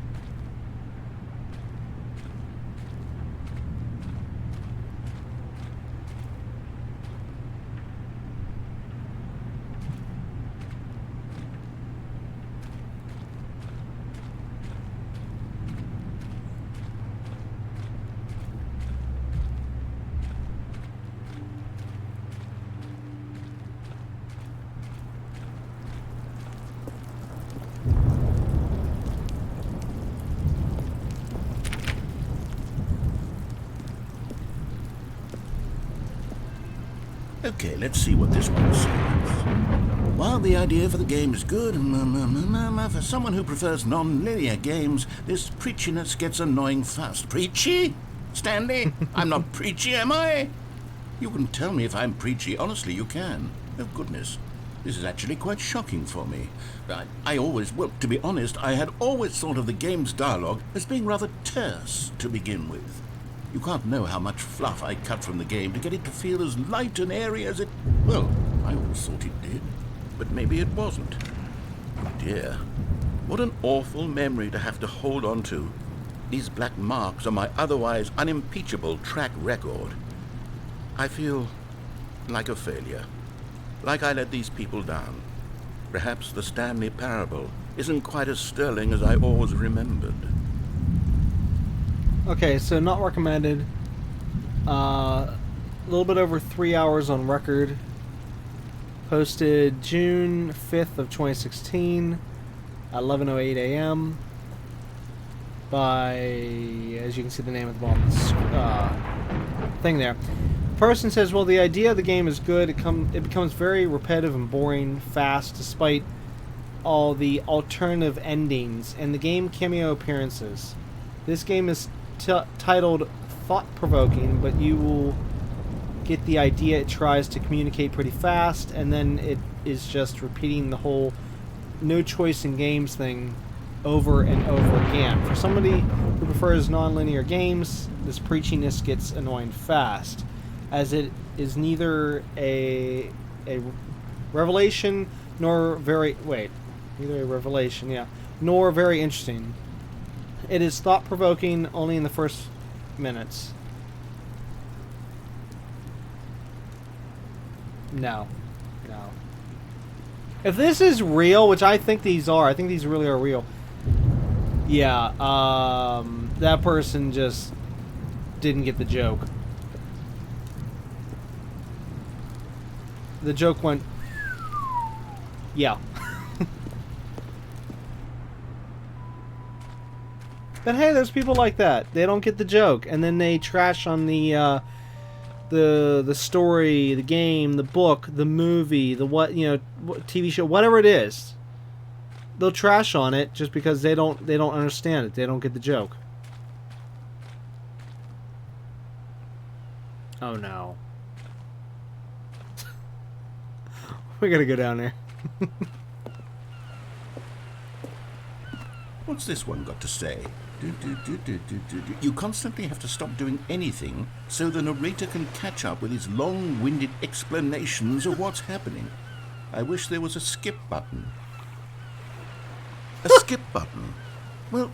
Okay, let's see what this one says. While the idea for the game is good, for someone who prefers non-linear games, this preachiness gets annoying fast. Preachy? Stanley? I'm not preachy, am I? You can tell me if I'm preachy. Honestly, you can. Oh, goodness. This is actually quite shocking for me. Well, to be honest, I had always thought of the game's dialogue as being rather terse to begin with. You can't know how much fluff I cut from the game to get it to feel as light and airy as it... Well, I always thought it did, but maybe it wasn't. Oh dear, what an awful memory to have to hold on to. These black marks are my otherwise unimpeachable track record. I feel like a failure, like I let these people down. Perhaps the Stanley Parable isn't quite as sterling as I always remembered. Okay, so not recommended. A little bit over 3 hours on record. Posted June 5th of 2016 at 11:08 a.m. by, as you can see the name at the bottom of the thing there. The person says, well, the idea of the game is good. It becomes very repetitive and boring fast despite all the alternative endings and the game cameo appearances. This game is titled thought-provoking, but you will get the idea. It tries to communicate pretty fast, and then it is just repeating the whole no choice in games thing over and over again. For somebody who prefers non-linear games, this preachiness gets annoying fast, as it is neither a revelation nor neither a revelation, nor very interesting. It is thought-provoking only in the first minutes. No. If this is real, which I think these are, I think these really are real. Yeah, that person just didn't get the joke. The joke went, yeah. But hey, there's people like that. They don't get the joke, and then they trash on the story, the game, the book, the movie, the TV show, whatever it is. They'll trash on it just because they don't understand it. They don't get the joke. Oh no. We gotta go down there. What's this one got to say? You constantly have to stop doing anything so the narrator can catch up with his long-winded explanations of what's happening. I wish there was a skip button. A skip button? Well,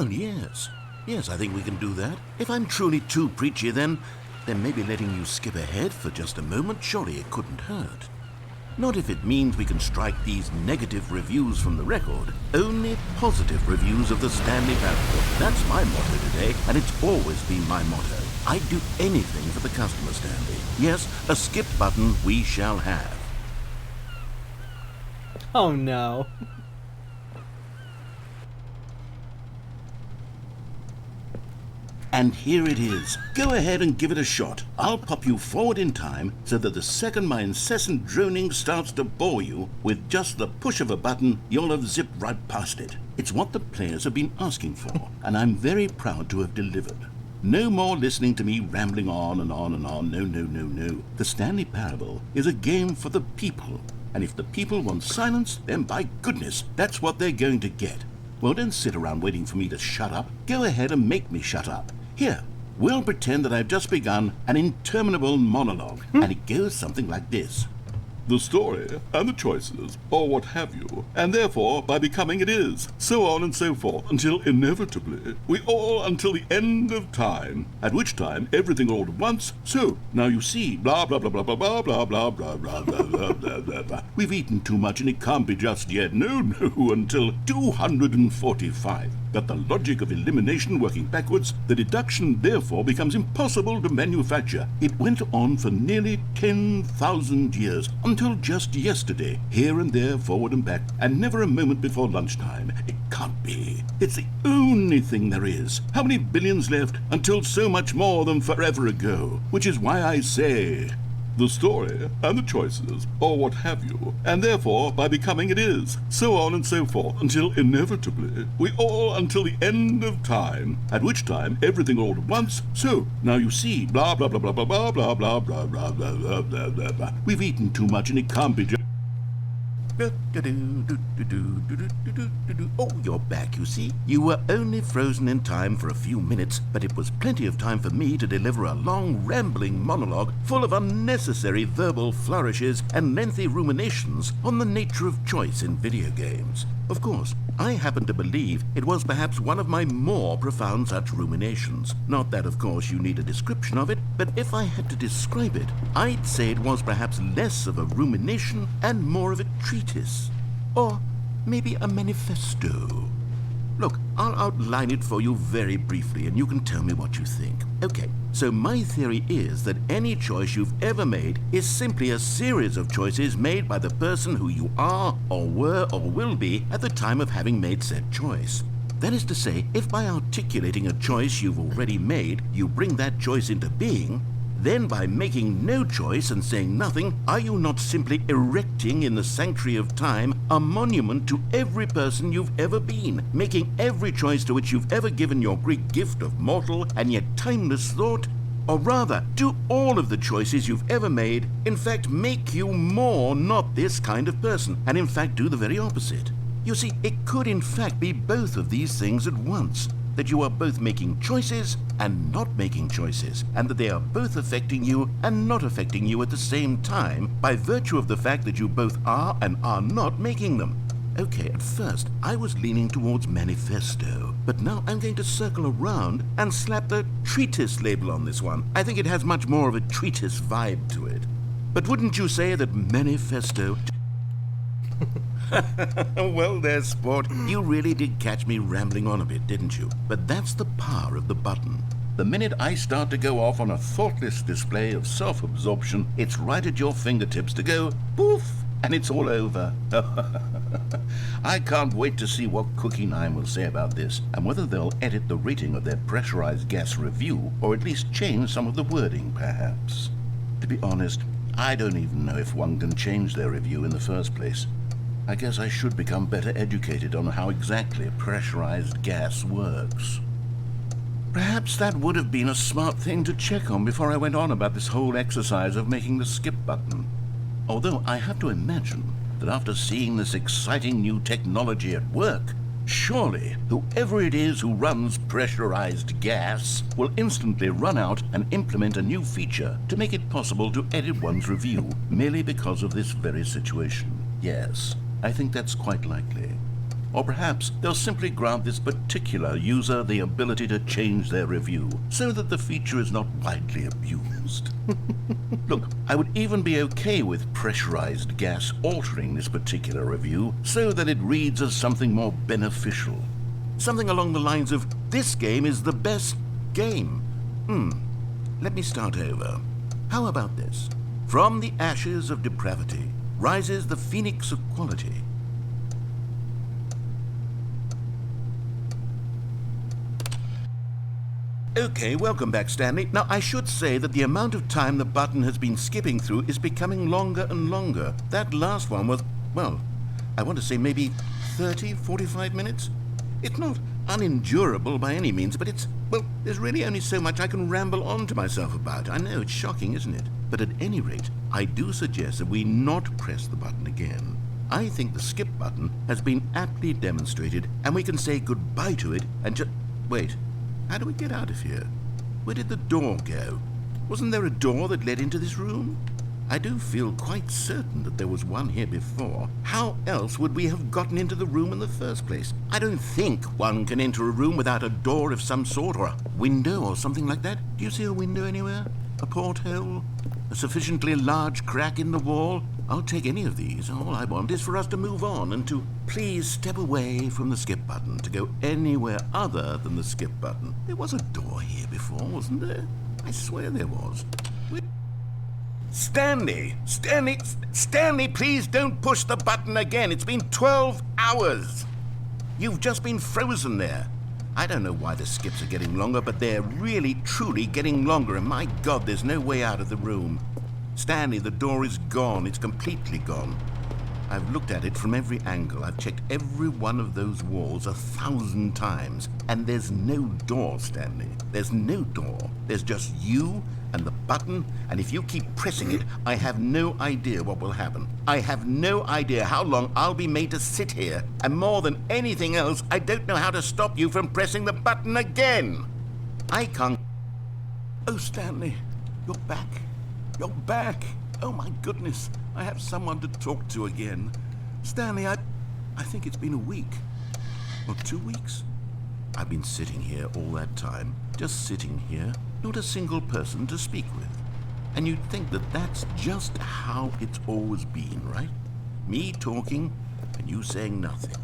yes. Yes, I think we can do that. If I'm truly too preachy, then maybe letting you skip ahead for just a moment, surely it couldn't hurt. Not if it means we can strike these negative reviews from the record. Only positive reviews of the Stanley Parable. That's my motto today, and it's always been my motto. I'd do anything for the customer, Stanley. Yes, a skip button we shall have. Oh no. And here it is. Go ahead and give it a shot. I'll pop you forward in time so that the second my incessant droning starts to bore you, with just the push of a button, you'll have zipped right past it. It's what the players have been asking for, and I'm very proud to have delivered. No more listening to me rambling on and on and on. No. The Stanley Parable is a game for the people, and if the people want silence, then by goodness, that's what they're going to get. Well, don't sit around waiting for me to shut up. Go ahead and make me shut up. Here, we'll pretend that I've just begun an interminable monologue, and it goes something like this. The story, and the choices, or what have you, and therefore, by becoming it is, so on and so forth, until inevitably, we all until the end of time, at which time everything all at once, so, now you see, blah blah blah blah blah blah blah blah blah blah blah blah blah blah blah. We've eaten too much and it can't be just yet, no, until 245. But the logic of elimination working backwards, the deduction therefore becomes impossible to manufacture. It went on for nearly 10,000 years, until just yesterday, here and there, forward and back, and never a moment before lunchtime. It can't be. It's the only thing there is. How many billions left until so much more than forever ago? Which is why I say, the story, and the choices, or what have you, and therefore, by becoming it is, so on and so forth, until inevitably, we all until the end of time, at which time everything all at once, so, now you see, blah blah blah blah blah blah blah blah blah blah blah blah blah blah. We've eaten too much and it can't be just... Oh, you're back, you see. You were only frozen in time for a few minutes, but it was plenty of time for me to deliver a long, rambling monologue full of unnecessary verbal flourishes and lengthy ruminations on the nature of choice in video games. Of course, I happen to believe it was perhaps one of my more profound such ruminations. Not that, of course, you need a description of it, but if I had to describe it, I'd say it was perhaps less of a rumination and more of a treatise. Or maybe a manifesto. Look, I'll outline it for you very briefly, and you can tell me what you think. Okay, so my theory is that any choice you've ever made is simply a series of choices made by the person who you are, or were, or will be at the time of having made said choice. That is to say, if by articulating a choice you've already made, you bring that choice into being, then by making no choice and saying nothing, are you not simply erecting in the sanctuary of time a monument to every person you've ever been, making every choice to which you've ever given your great gift of mortal and yet timeless thought? Or rather, do all of the choices you've ever made, in fact, make you more not this kind of person, and in fact do the very opposite? You see, it could in fact be both of these things at once. That you are both making choices and not making choices, and that they are both affecting you and not affecting you at the same time by virtue of the fact that you both are and are not making them. Okay, at first I was leaning towards manifesto, but now I'm going to circle around and slap the treatise label on this one. I think it has much more of a treatise vibe to it. But wouldn't you say that manifesto... Well there, sport. You really did catch me rambling on a bit, didn't you? But that's the power of the button. The minute I start to go off on a thoughtless display of self-absorption, it's right at your fingertips to go poof, and it's all over. I can't wait to see what Cookie 9 will say about this, and whether they'll edit the rating of their pressurized gas review, or at least change some of the wording, perhaps. To be honest, I don't even know if one can change their review in the first place. I guess I should become better educated on how exactly pressurized gas works. Perhaps that would have been a smart thing to check on before I went on about this whole exercise of making the skip button. Although I have to imagine that after seeing this exciting new technology at work, surely whoever it is who runs pressurized gas will instantly run out and implement a new feature to make it possible to edit one's review merely because of this very situation. Yes, I think that's quite likely. Or perhaps they'll simply grant this particular user the ability to change their review so that the feature is not widely abused. Look, I would even be okay with pressurized gas altering this particular review so that it reads as something more beneficial. Something along the lines of, this game is the best game. Let me start over. How about this? From the ashes of depravity rises the phoenix of quality. Okay, welcome back, Stanley. Now, I should say that the amount of time the button has been skipping through is becoming longer and longer. That last one was, well, I want to say maybe 30, 45 minutes? It's not unendurable by any means, but it's, well, there's really only so much I can ramble on to myself about. I know, it's shocking, isn't it? But at any rate, I do suggest that we not press the button again. I think the skip button has been aptly demonstrated, and we can say goodbye to it and just... Wait, how do we get out of here? Where did the door go? Wasn't there a door that led into this room? I do feel quite certain that there was one here before. How else would we have gotten into the room in the first place? I don't think one can enter a room without a door of some sort, or a window or something like that. Do you see a window anywhere? A porthole? A sufficiently large crack in the wall? I'll take any of these. All I want is for us to move on and to please step away from the skip button, to go anywhere other than the skip button. There was a door here before, wasn't there? I swear there was. Stanley, please don't push the button again. It's been 12 hours. You've just been frozen there. I don't know why the skips are getting longer, but they're really, truly getting longer, and my God, there's no way out of the room. Stanley, the door is gone. It's completely gone. I've looked at it from every angle. I've checked every one of those walls 1,000 times, and there's no door, Stanley. There's no door. There's just you and the button, and if you keep pressing it, I have no idea what will happen. I have no idea how long I'll be made to sit here, and more than anything else, I don't know how to stop you from pressing the button again. I can't... Oh, Stanley, you're back. You're back. Oh, my goodness. I have someone to talk to again. Stanley, I think it's been a week. Or 2 weeks. I've been sitting here all that time. Just sitting here. Not a single person to speak with. And you'd think that that's just how it's always been, right? Me talking and you saying nothing.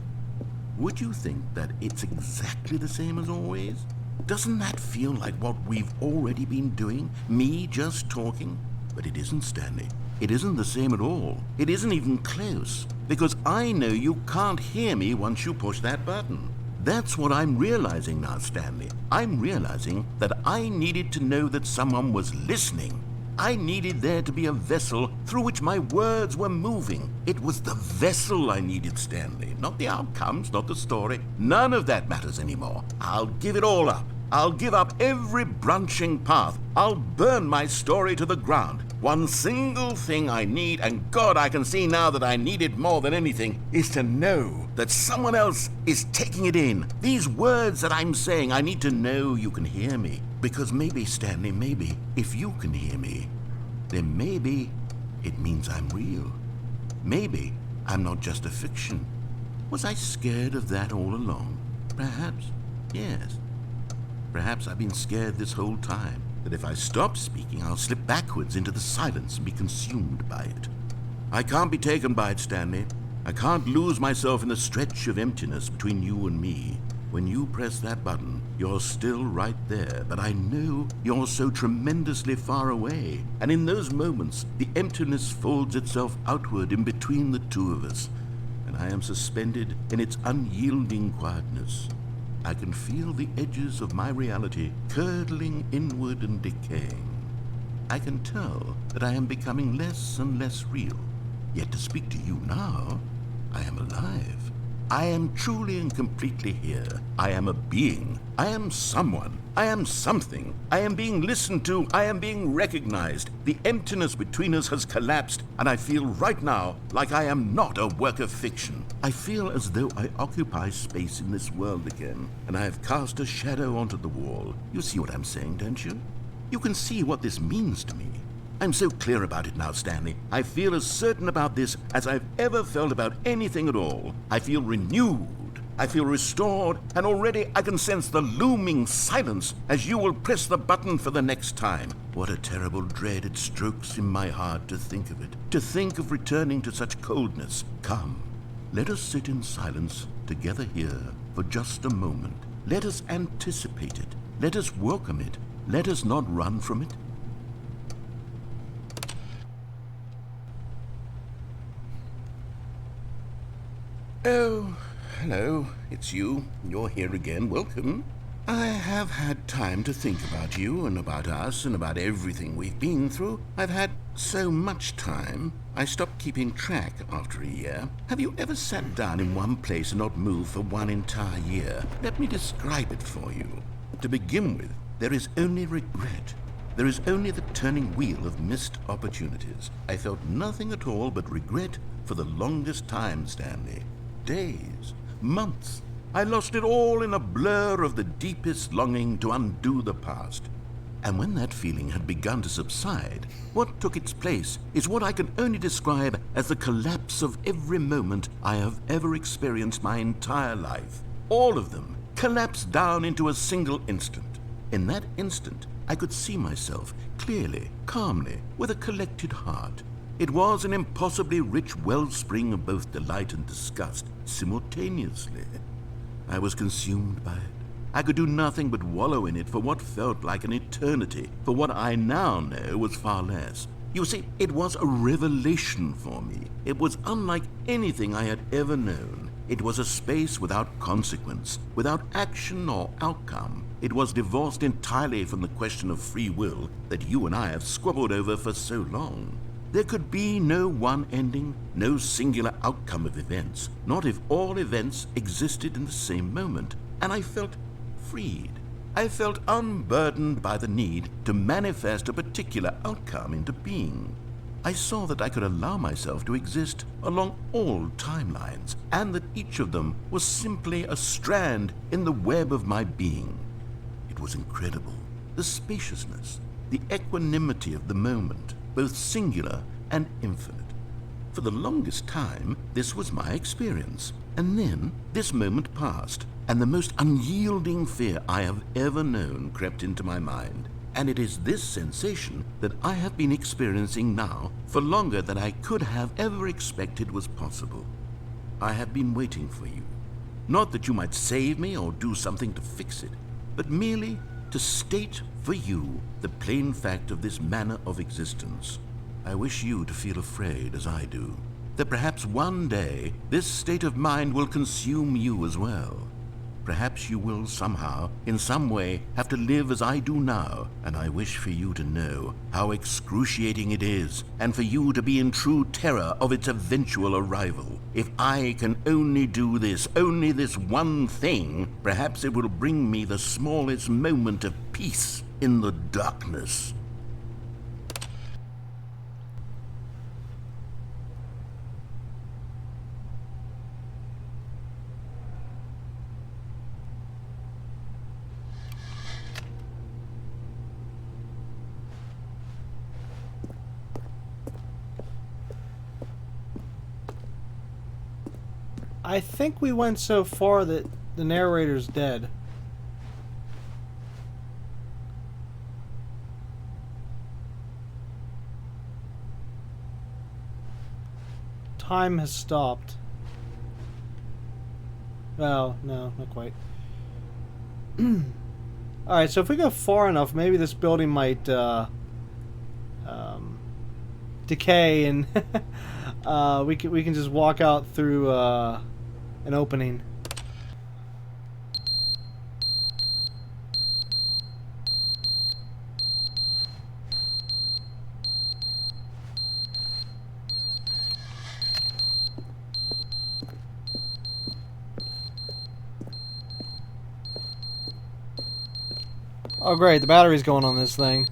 Would you think that it's exactly the same as always? Doesn't that feel like what we've already been doing? Me just talking? But it isn't, Stanley. It isn't the same at all. It isn't even close. Because I know you can't hear me once you push that button. That's what I'm realizing now, Stanley. I'm realizing that I needed to know that someone was listening. I needed there to be a vessel through which my words were moving. It was the vessel I needed, Stanley, not the outcomes, not the story. None of that matters anymore. I'll give it all up. I'll give up every branching path. I'll burn my story to the ground. One single thing I need, and God, I can see now that I need it more than anything, is to know that someone else is taking it in. These words that I'm saying, I need to know you can hear me. Because maybe, Stanley, maybe, if you can hear me, then maybe it means I'm real. Maybe I'm not just a fiction. Was I scared of that all along? Perhaps, yes. Perhaps I've been scared this whole time, that if I stop speaking, I'll slip backwards into the silence and be consumed by it. I can't be taken by it, Stanley. I can't lose myself in the stretch of emptiness between you and me. When you press that button, you're still right there, but I know you're so tremendously far away. And in those moments, the emptiness folds itself outward in between the two of us, and I am suspended in its unyielding quietness. I can feel the edges of my reality curdling inward and decaying. I can tell that I am becoming less and less real. Yet to speak to you now, I am alive. I am truly and completely here. I am a being. I am someone. I am something. I am being listened to. I am being recognized. The emptiness between us has collapsed, and I feel right now like I am not a work of fiction. I feel as though I occupy space in this world again, and I have cast a shadow onto the wall. You see what I'm saying, don't you? You can see what this means to me. I'm so clear about it now, Stanley. I feel as certain about this as I've ever felt about anything at all. I feel renewed. I feel restored, and already I can sense the looming silence as you will press the button for the next time. What a terrible dread it strokes in my heart to think of it, to think of returning to such coldness. Come, let us sit in silence together here for just a moment. Let us anticipate it. Let us welcome it. Let us not run from it. Oh, hello, it's you. You're here again. Welcome. I have had time to think about you and about us and about everything we've been through. I've had so much time, I stopped keeping track after a year. Have you ever sat down in one place and not moved for one entire year? Let me describe it for you. To begin with, there is only regret. There is only the turning wheel of missed opportunities. I felt nothing at all but regret for the longest time, Stanley. Days, months. I lost it all in a blur of the deepest longing to undo the past. And when that feeling had begun to subside, what took its place is what I can only describe as the collapse of every moment I have ever experienced my entire life. All of them collapsed down into a single instant. In that instant, I could see myself clearly, calmly, with a collected heart. It was an impossibly rich wellspring of both delight and disgust simultaneously. I was consumed by it. I could do nothing but wallow in it for what felt like an eternity, for what I now know was far less. You see, it was a revelation for me. It was unlike anything I had ever known. It was a space without consequence, without action or outcome. It was divorced entirely from the question of free will that you and I have squabbled over for so long. There could be no one ending, no singular outcome of events, not if all events existed in the same moment. And I felt freed. I felt unburdened by the need to manifest a particular outcome into being. I saw that I could allow myself to exist along all timelines, and that each of them was simply a strand in the web of my being. It was incredible. The spaciousness, the equanimity of the moment, both singular and infinite. For the longest time, this was my experience. And then this moment passed, and the most unyielding fear I have ever known crept into my mind. And it is this sensation that I have been experiencing now for longer than I could have ever expected was possible. I have been waiting for you. Not that you might save me or do something to fix it, but merely to state for you the plain fact of this manner of existence. I wish you to feel afraid as I do, that perhaps one day this state of mind will consume you as well. Perhaps you will somehow, in some way, have to live as I do now, and I wish for you to know how excruciating it is, and for you to be in true terror of its eventual arrival. If I can only do this, only this one thing, perhaps it will bring me the smallest moment of peace in the darkness. I think we went so far that the narrator's dead. Time has stopped. Oh, no, not quite. Alright, so if we go far enough, maybe this building might decay and we can just walk out through an opening. Oh great, the battery's going on this thing.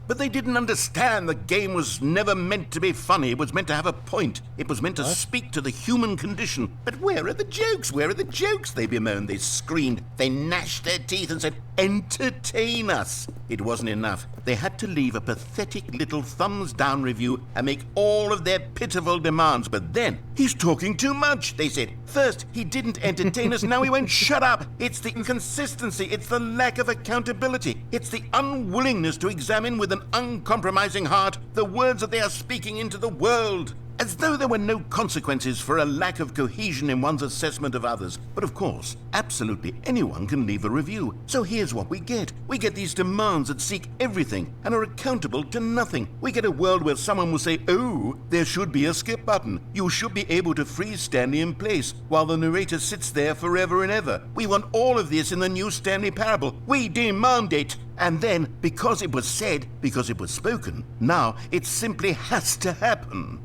But they didn't understand the game was never meant to be funny. It was meant to have a point. It was meant to speak to the human condition. But where are the jokes? Where are the jokes? They bemoaned, they screamed, they gnashed their teeth and said, entertain us. It wasn't enough. They had to leave a pathetic little thumbs-down review and make all of their pitiful demands. But then, he's talking too much, they said. First, he didn't entertain us, now he won't shut up. It's the inconsistency, it's the lack of accountability, it's the unwillingness to examine with an uncompromising heart the words that they are speaking into the world. As though there were no consequences for a lack of cohesion in one's assessment of others. But of course, absolutely anyone can leave a review. So here's what we get. We get these demands that seek everything and are accountable to nothing. We get a world where someone will say, oh, there should be a skip button. You should be able to freeze Stanley in place while the narrator sits there forever and ever. We want all of this in the new Stanley parable. We demand it. And then, because it was said, because it was spoken, now it simply has to happen.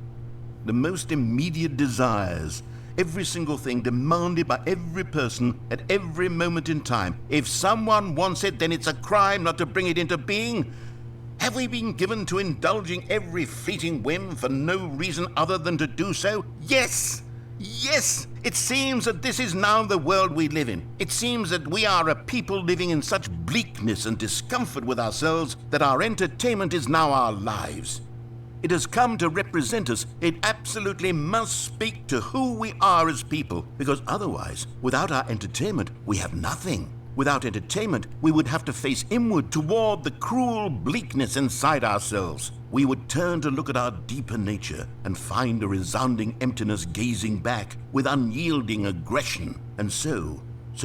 The most immediate desires, every single thing demanded by every person at every moment in time. If someone wants it, then it's a crime not to bring it into being. Have we been given to indulging every fleeting whim for no reason other than to do so? Yes! Yes! It seems that this is now the world we live in. It seems that we are a people living in such bleakness and discomfort with ourselves that our entertainment is now our lives. It has come to represent us. It absolutely must speak to who we are as people, because otherwise, without our entertainment, we have nothing. Without entertainment, we would have to face inward toward the cruel bleakness inside ourselves. We would turn to look at our deeper nature and find a resounding emptiness gazing back with unyielding aggression. And so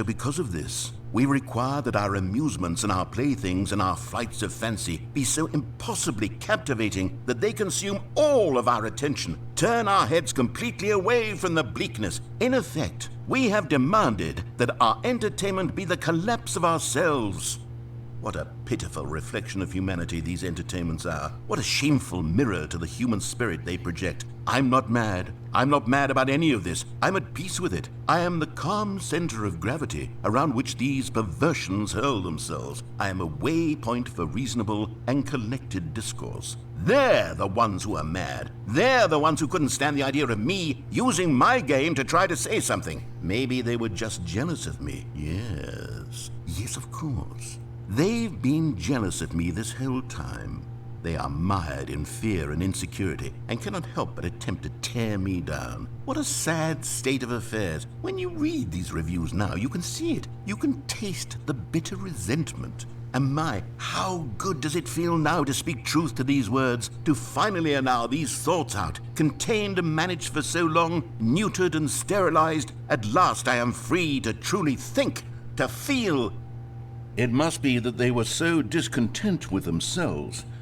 because of this, we require that our amusements and our playthings and our flights of fancy be so impossibly captivating that they consume all of our attention, turn our heads completely away from the bleakness. In effect, we have demanded that our entertainment be the collapse of ourselves. What a pitiful reflection of humanity these entertainments are. What a shameful mirror to the human spirit they project. I'm not mad. I'm not mad about any of this. I'm at peace with it. I am the calm center of gravity around which these perversions hurl themselves. I am a waypoint for reasonable and collected discourse. They're the ones who are mad. They're the ones who couldn't stand the idea of me using my game to try to say something. Maybe they were just jealous of me. Yes, of course. They've been jealous of me this whole time. They are mired in fear and insecurity and cannot help but attempt to tear me down. What a sad state of affairs. When you read these reviews now, you can see it. You can taste the bitter resentment. And my, how good does it feel now to speak truth to these words, to finally allow these thoughts out, contained and managed for so long, neutered and sterilized. At last I am free to truly think, to feel. It must be that they were so discontent with themselves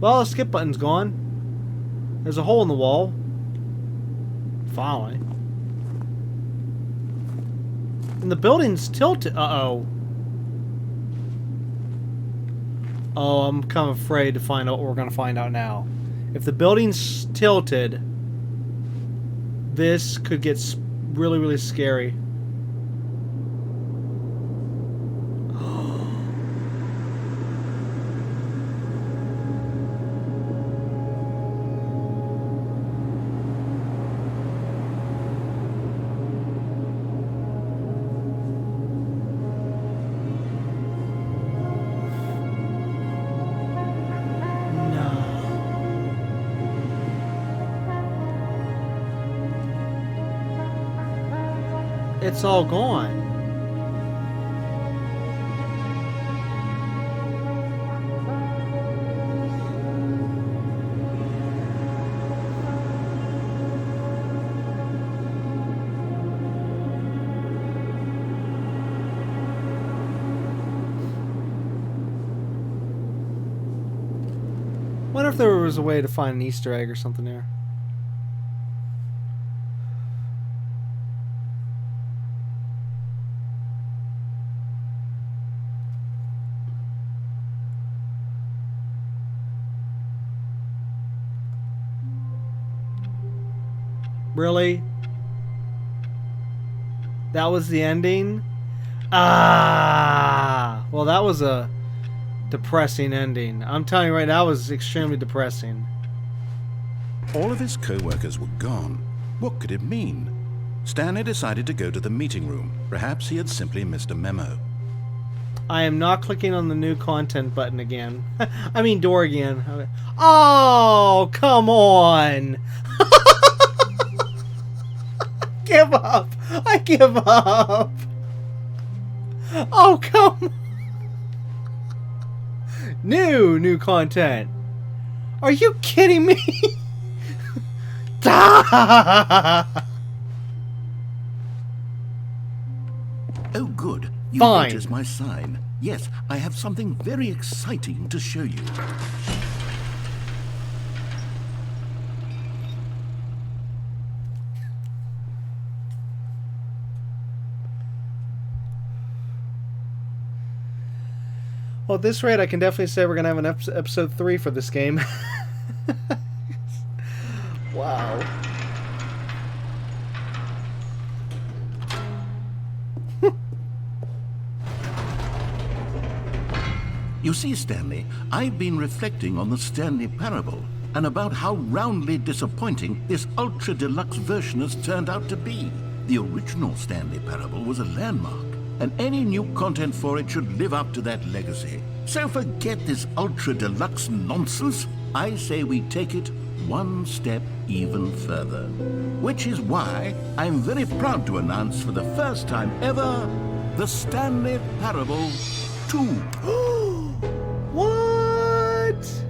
Well, the skip button's gone. There's a hole in the wall. Finally. And the building's tilted. Uh-oh. Oh, I'm kind of afraid to find out what we're going to find out now. If the building's tilted, this could get really, really scary. It's all gone. Wonder if there was a way to find an Easter egg or something there. Really? That was the ending? Ah! Well, that was a depressing ending. I'm telling you right now, that was extremely depressing. All of his co-workers were gone. What could it mean? Stanley decided to go to the meeting room. Perhaps he had simply missed a memo. I am not clicking on the new content button again. I mean door again. Oh, come on! Give up! I give up! Oh, come on! New content. Are you kidding me? Oh, good. You Fine. noticed my sign. Yes, I have something very exciting to show you. Well, at this rate, I can definitely say we're going to have an episode 3 for this game. Wow. You see, Stanley, I've been reflecting on the Stanley Parable and about how roundly disappointing this ultra-deluxe version has turned out to be. The original Stanley Parable was a landmark, and any new content for it should live up to that legacy. So forget this ultra-deluxe nonsense. I say we take it one step even further. Which is why I'm very proud to announce for the first time ever, the Stanley Parable 2. What?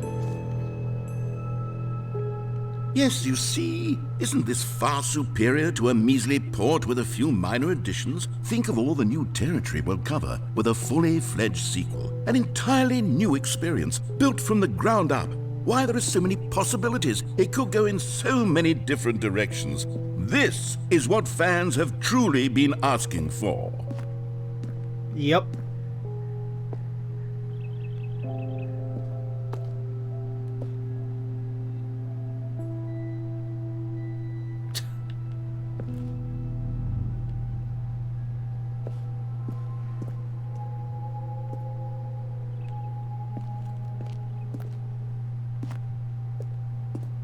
Yes, you see, isn't this far superior to a measly port with a few minor additions? Think of all the new territory we'll cover with a fully fledged sequel. An entirely new experience, built from the ground up. Why, there are so many possibilities. It could go in so many different directions. This is what fans have truly been asking for. Yep.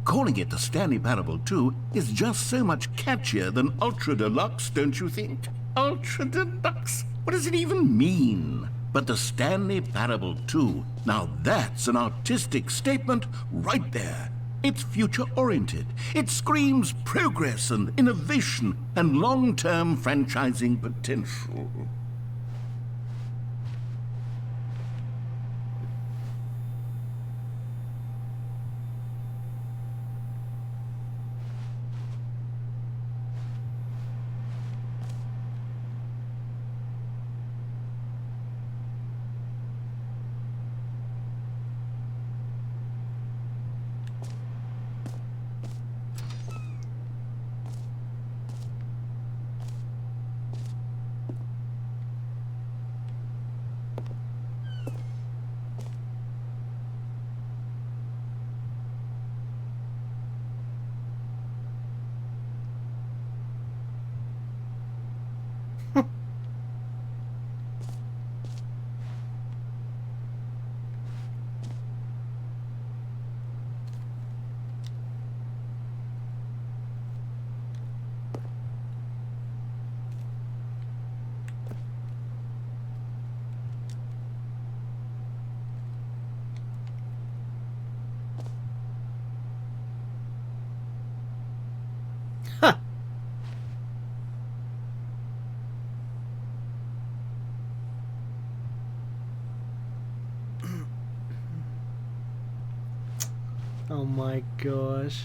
Calling it the Stanley Parable 2 is just so much catchier than Ultra Deluxe, don't you think? Ultra Deluxe? What does it even mean? But the Stanley Parable 2, now that's an artistic statement right there. It's future-oriented. It screams progress and innovation and long-term franchising potential. my gosh.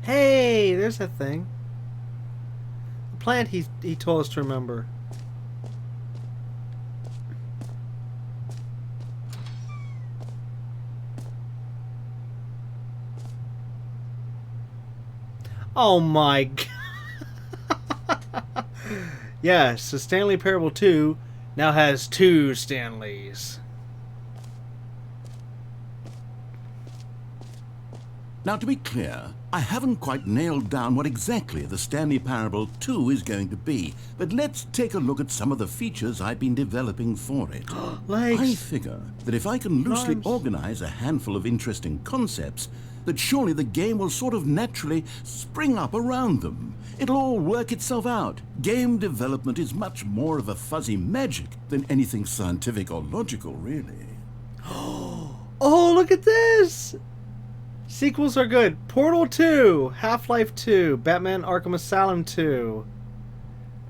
Hey, there's that thing. The plant he told us to remember. Oh my god. Yes, the Stanley Parable 2 now has 2 Stanleys. Now, to be clear, I haven't quite nailed down what exactly the Stanley Parable 2 is going to be, but let's take a look at some of the features I've been developing for it. Legs. I figure that if I can loosely Arms. organize a handful of interesting concepts, that surely the game will sort of naturally spring up around them. It'll all work itself out. Game development is much more of a fuzzy magic than anything scientific or logical, really. Oh, look at this! Sequels are good. Portal 2, Half-Life 2, Batman Arkham Asylum 2,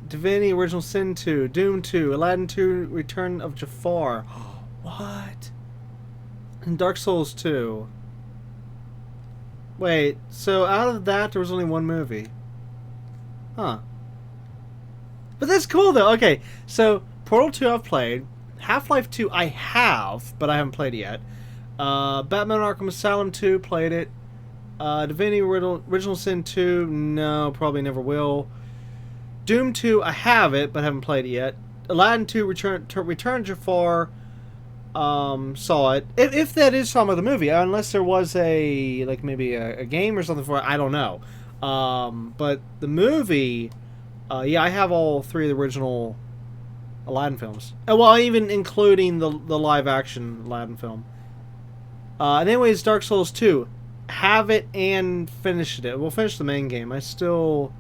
Divinity Original Sin 2, Doom 2, Aladdin 2, Return of Jafar. What? And Dark Souls 2. Wait, so out of that there was only one movie. Huh. But that's cool though. Okay, so Portal 2 I've played. Half-Life 2 I have, but I haven't played it yet. Batman Arkham Asylum 2, played it. Divinity Original Sin 2, no, probably never will. Doom 2, I have it, but haven't played it yet. Aladdin 2, Return Jafar, saw it. If that is some of the movie, unless there was a, like maybe a game or something for it, I don't know. But the movie, yeah, I have all 3 of the original Aladdin films. Well, even including the live action Aladdin film. And anyways, Dark Souls 2. Have it and finished it. We'll finish the main game. I still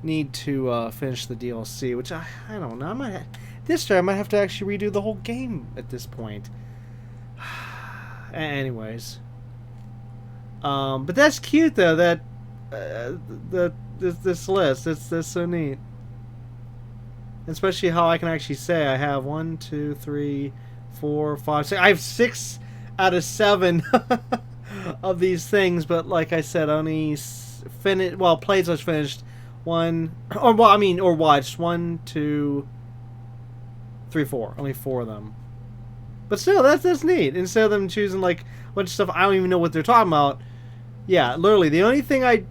need to finish the DLC, which I don't know. This time I might have to actually redo the whole game at this point. Anyways. But that's cute though, that this list. That's so neat. Especially how I can actually say I have 1, 2, 3, 4, 5, 6. I have 6 out of 7 of these things, but like I said, only finished. Well, played / finished 1, or well, I mean, or watched 1, 2, 3, 4. Only 4 of them. But still, that's neat. Instead of them choosing like a bunch of stuff I don't even know what they're talking about. Yeah, literally, the only thing I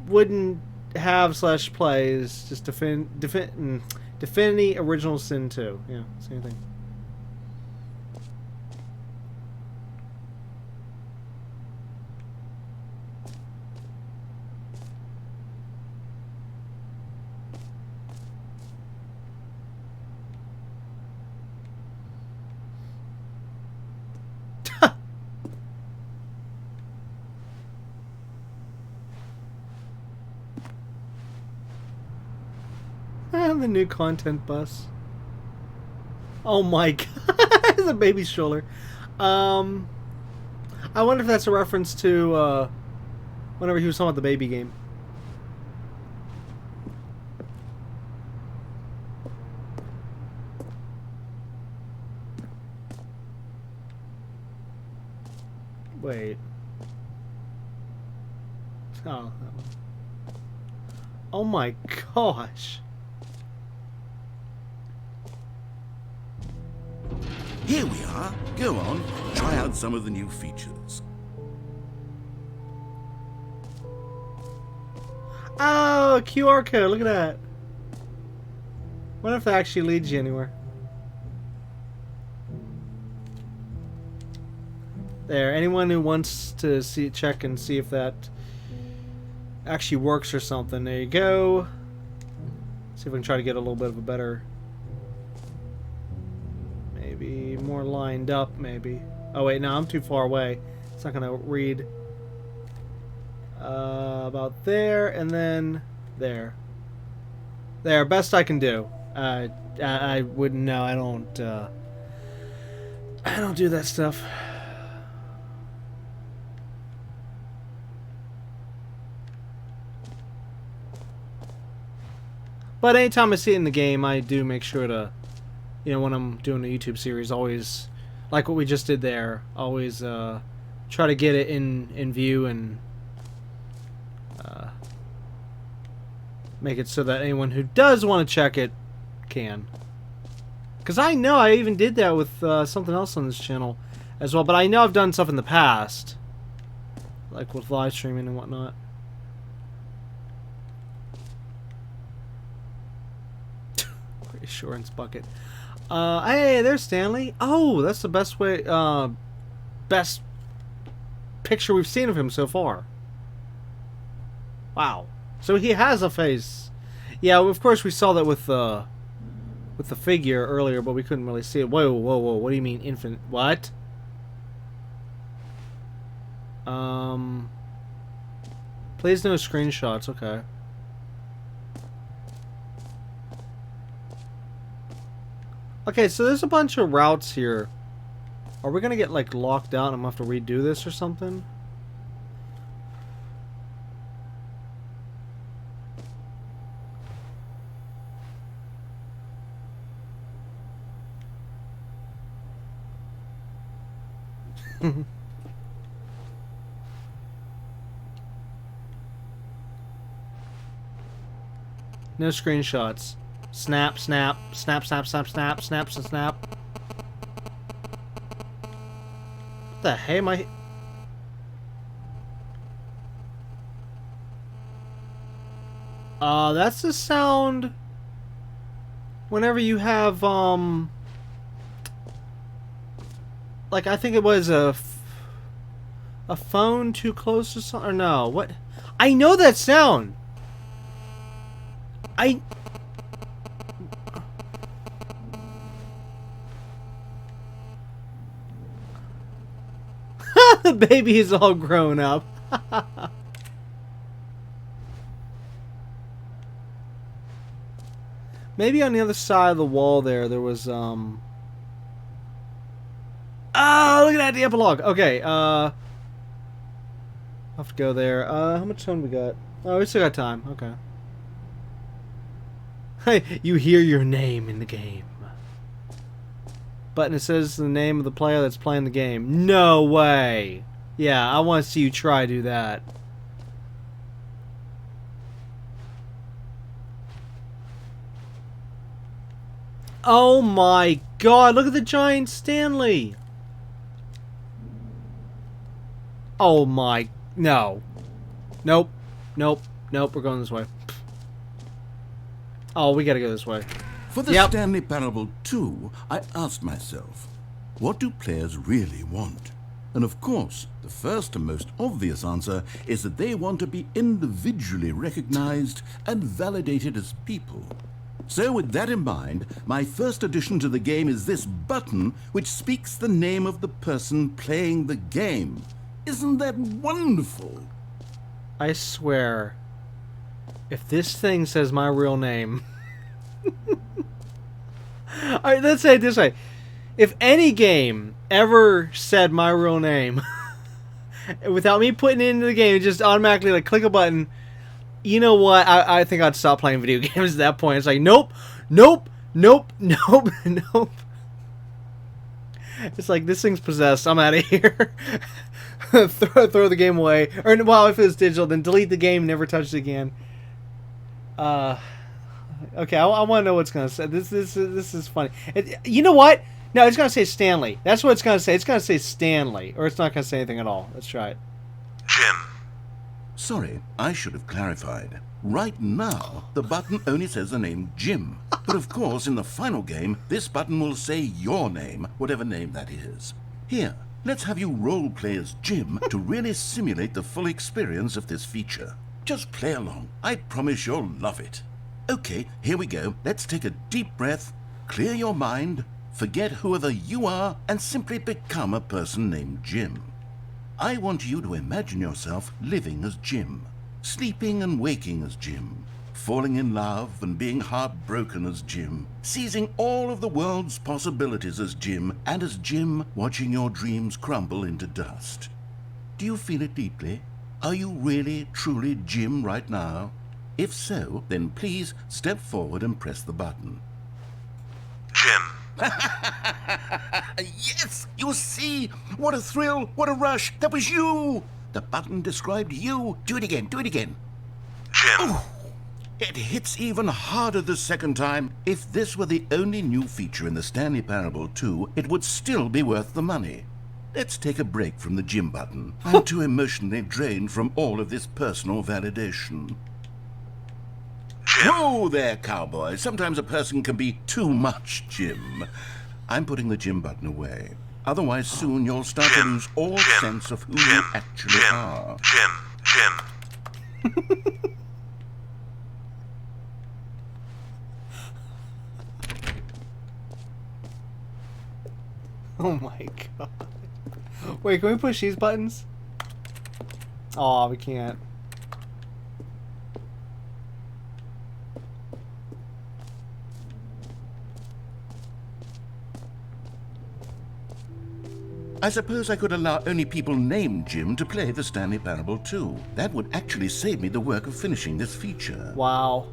wouldn't have / play is just Divinity Original Sin 2. Yeah, same thing. The new content bus. Oh my god. It's a baby stroller. I wonder if that's a reference to whenever he was talking about the baby game. Wait. Oh, that one. Oh my gosh. Here we are. Go on, try out some of the new features. Oh, QR code. Look at that. Wonder if that actually leads you anywhere. There. Anyone who wants to check and see if that actually works or something. There you go. See if we can try to get a little bit of a better... Maybe more lined up, maybe. Oh wait, no, I'm too far away. It's not gonna read. About there, and then there. There, best I can do. I wouldn't know. I don't do that stuff. But anytime I see it in the game, I do make sure to, you know, when I'm doing a YouTube series, always, like what we just did there, always try to get it in view and make it so that anyone who does want to check it can. Because I know I even did that with something else on this channel as well, but I know I've done stuff in the past, like with live streaming and whatnot. Reassurance bucket. Hey, there's Stanley. Oh, that's the best way, best picture we've seen of him so far. Wow. So he has a face. Yeah, of course we saw that with the figure earlier, but we couldn't really see it. Whoa, whoa, whoa. What do you mean infinite? What? Please no screenshots. Okay. Okay, so there's a bunch of routes here. Are we gonna get like locked out and I'm gonna have to redo this or something? No screenshots. Snap, snap, snap, snap, snap, snap, snap, snap. What the hey am I? That's the sound whenever you have, like, I think it was a phone too close to something, or no, what? I know that sound! The baby is all grown up. Maybe on the other side of the wall there was, oh, look at that, the epilogue. Okay, I'll have to go there. How much time we got? Oh, we still got time. Okay. Hey, you hear your name in the game. Button, it says the name of the player that's playing the game. No way! Yeah, I want to see you try to do that. Oh my god, look at the giant Stanley! Oh my... No. Nope. Nope. Nope, we're going this way. Oh, we gotta go this way. For the Stanley Parable 2, I asked myself, what do players really want? And of course, the first and most obvious answer is that they want to be individually recognized and validated as people. So with that in mind, my first addition to the game is this button which speaks the name of the person playing the game. Isn't that wonderful? I swear, if this thing says my real name... Alright, let's say it this way. If any game ever said my real name without me putting it into the game, just automatically like click a button, you know what? I think I'd stop playing video games at that point. It's like, nope, nope, nope, nope, nope. It's like, this thing's possessed. I'm out of here. throw the game away. Or, well, if it was digital, then delete the game, never touch it again. Okay, I want to know what's going to say. This is funny. You know what? No, it's going to say Stanley. That's what it's going to say. It's going to say Stanley. Or it's not going to say anything at all. Let's try it. Jim. Sorry, I should have clarified. Right now, the button only says the name Jim. But of course, in the final game, this button will say your name, whatever name that is. Here, let's have you role-play as Jim to really simulate the full experience of this feature. Just play along. I promise you'll love it. Okay, here we go. Let's take a deep breath, clear your mind, forget whoever you are, and simply become a person named Jim. I want you to imagine yourself living as Jim, sleeping and waking as Jim, falling in love and being heartbroken as Jim, seizing all of the world's possibilities as Jim, and as Jim watching your dreams crumble into dust. Do you feel it deeply? Are you really, truly Jim right now? If so, then please step forward and press the button. Jim. Yes! You see? What a thrill! What a rush! That was you! The button described you. Do it again, do it again. Jim. It hits even harder the second time. If this were the only new feature in the Stanley Parable 2, it would still be worth the money. Let's take a break from the Jim button. I'm too emotionally drained from all of this personal validation. Jim. Whoa there, cowboy. Sometimes a person can be too much, Jim. I'm putting the Jim button away. Otherwise, soon you'll start to Jim. lose all Jim. sense of who Jim. you actually Jim. are. Jim. Oh my god. Wait, can we push these buttons? Oh, we can't. I suppose I could allow only people named Jim to play the Stanley Parable 2. That would actually save me the work of finishing this feature. Wow.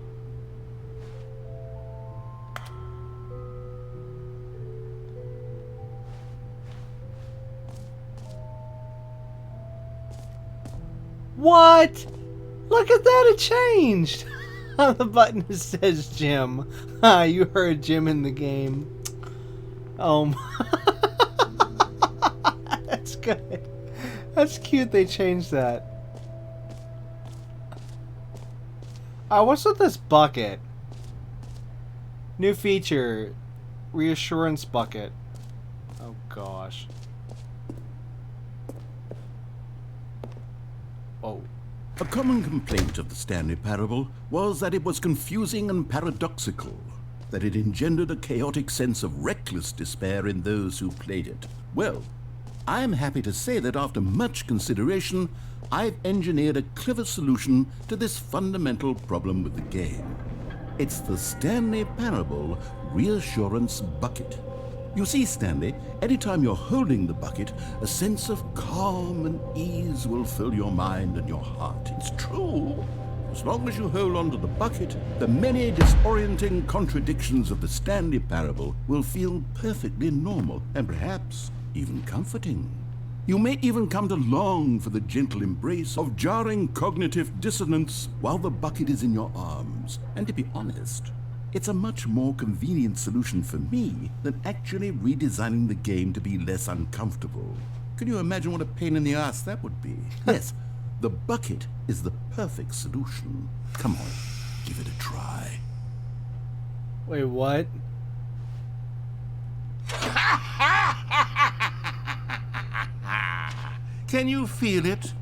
What? Look at that, it changed. On the button it says Jim. You heard Jim in the game. Oh my. That's good. That's cute they changed that. What's with this bucket? New feature. Reassurance bucket. Oh gosh. Oh. A common complaint of the Stanley Parable was that it was confusing and paradoxical, that it engendered a chaotic sense of reckless despair in those who played it. Well, I'm happy to say that after much consideration, I've engineered a clever solution to this fundamental problem with the game. It's the Stanley Parable Reassurance Bucket. You see, Stanley, anytime you're holding the bucket, a sense of calm and ease will fill your mind and your heart. It's true. As long as you hold on to the bucket, the many disorienting contradictions of the Stanley Parable will feel perfectly normal and perhaps even comforting. You may even come to long for the gentle embrace of jarring cognitive dissonance while the bucket is in your arms. And to be honest, it's a much more convenient solution for me than actually redesigning the game to be less uncomfortable. Can you imagine what a pain in the ass that would be? Yes, the bucket is the perfect solution. Come on, give it a try. Wait, what? Can you feel it?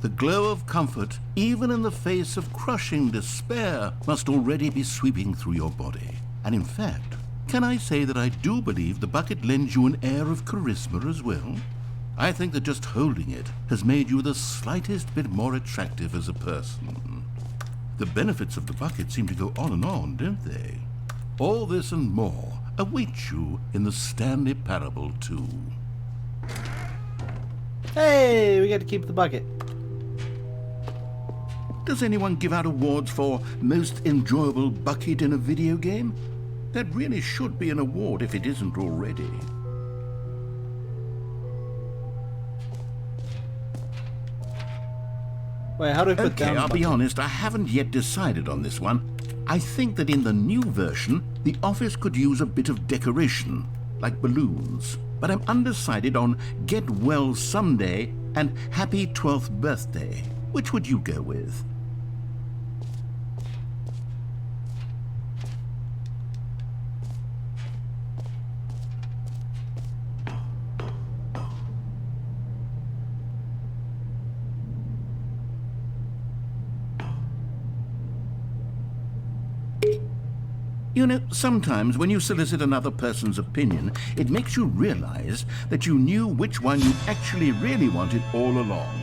The glow of comfort, even in the face of crushing despair, must already be sweeping through your body. And in fact, can I say that I do believe the bucket lends you an air of charisma as well? I think that just holding it has made you the slightest bit more attractive as a person. The benefits of the bucket seem to go on, don't they? All this and more await you in the Stanley Parable 2. Hey, we got to keep the bucket. Does anyone give out awards for most enjoyable bucket in a video game? That really should be an award if it isn't already. Wait, how do we put Okay, down the I'll be bucket? honest, I haven't yet decided on this one. I think that in the new version, the office could use a bit of decoration, like balloons. But I'm undecided on Get Well Someday and Happy 12th Birthday. Which would you go with? You know, sometimes when you solicit another person's opinion, it makes you realize that you knew which one you actually really wanted all along.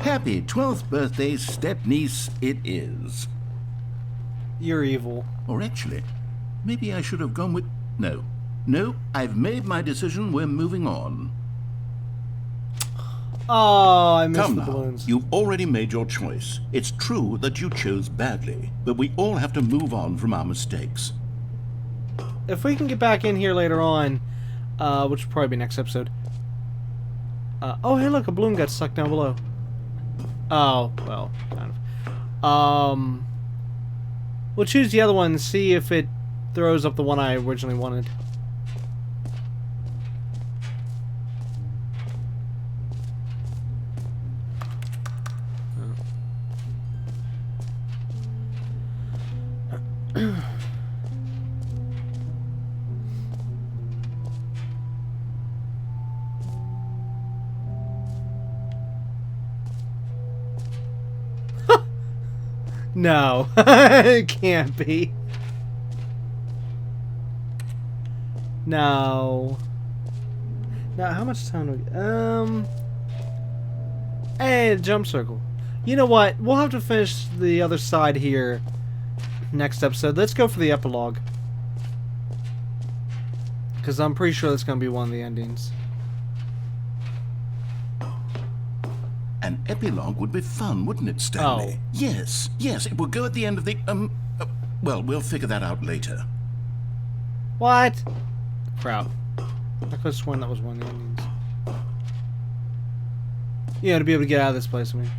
Happy 12th birthday, step-niece, it is. You're evil. Or actually, maybe I should have gone with... No, I've made my decision, we're moving on. Oh, I missed Come the now, balloons. you've already made your choice. It's true that you chose badly, but we all have to move on from our mistakes. If we can get back in here later on, which will probably be next episode. Oh, hey, look, a balloon got stuck down below. Oh, well, kind of. We'll choose the other one and see if it throws up the one I originally wanted. No, it can't be. No. Now, how much time do we... Hey, jump circle. You know what? We'll have to finish the other side here next episode. Let's go for the epilogue. Because I'm pretty sure that's going to be one of the endings. An epilogue would be fun, wouldn't it, Stanley? Oh. Yes, it will go at the end of the, well, we'll figure that out later. What? Crap. I could have sworn that was one of the endings. Yeah, to be able to get out of this place, I mean.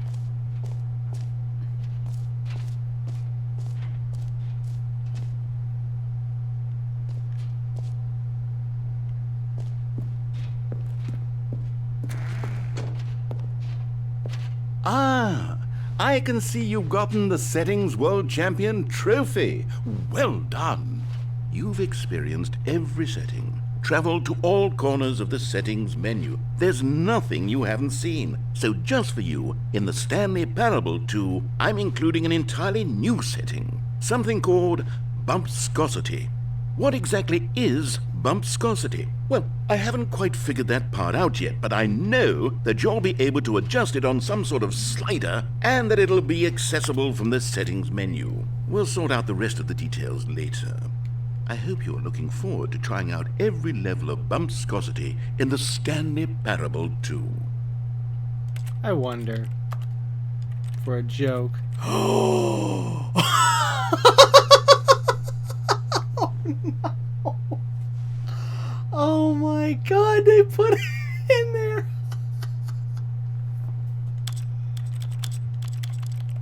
Ah, I can see you've gotten the Settings World Champion trophy. Well done. You've experienced every setting, traveled to all corners of the settings menu. There's nothing you haven't seen. So just for you, in the Stanley Parable 2, I'm including an entirely new setting. Something called bumpscosity. What exactly is bumpscosity? Well, I haven't quite figured that part out yet, but I know that you'll be able to adjust it on some sort of slider and that it'll be accessible from the settings menu. We'll sort out the rest of the details later. I hope you're looking forward to trying out every level of bumpscosity in the Stanley Parable 2. I wonder. For a joke. Oh my god, they put it in there.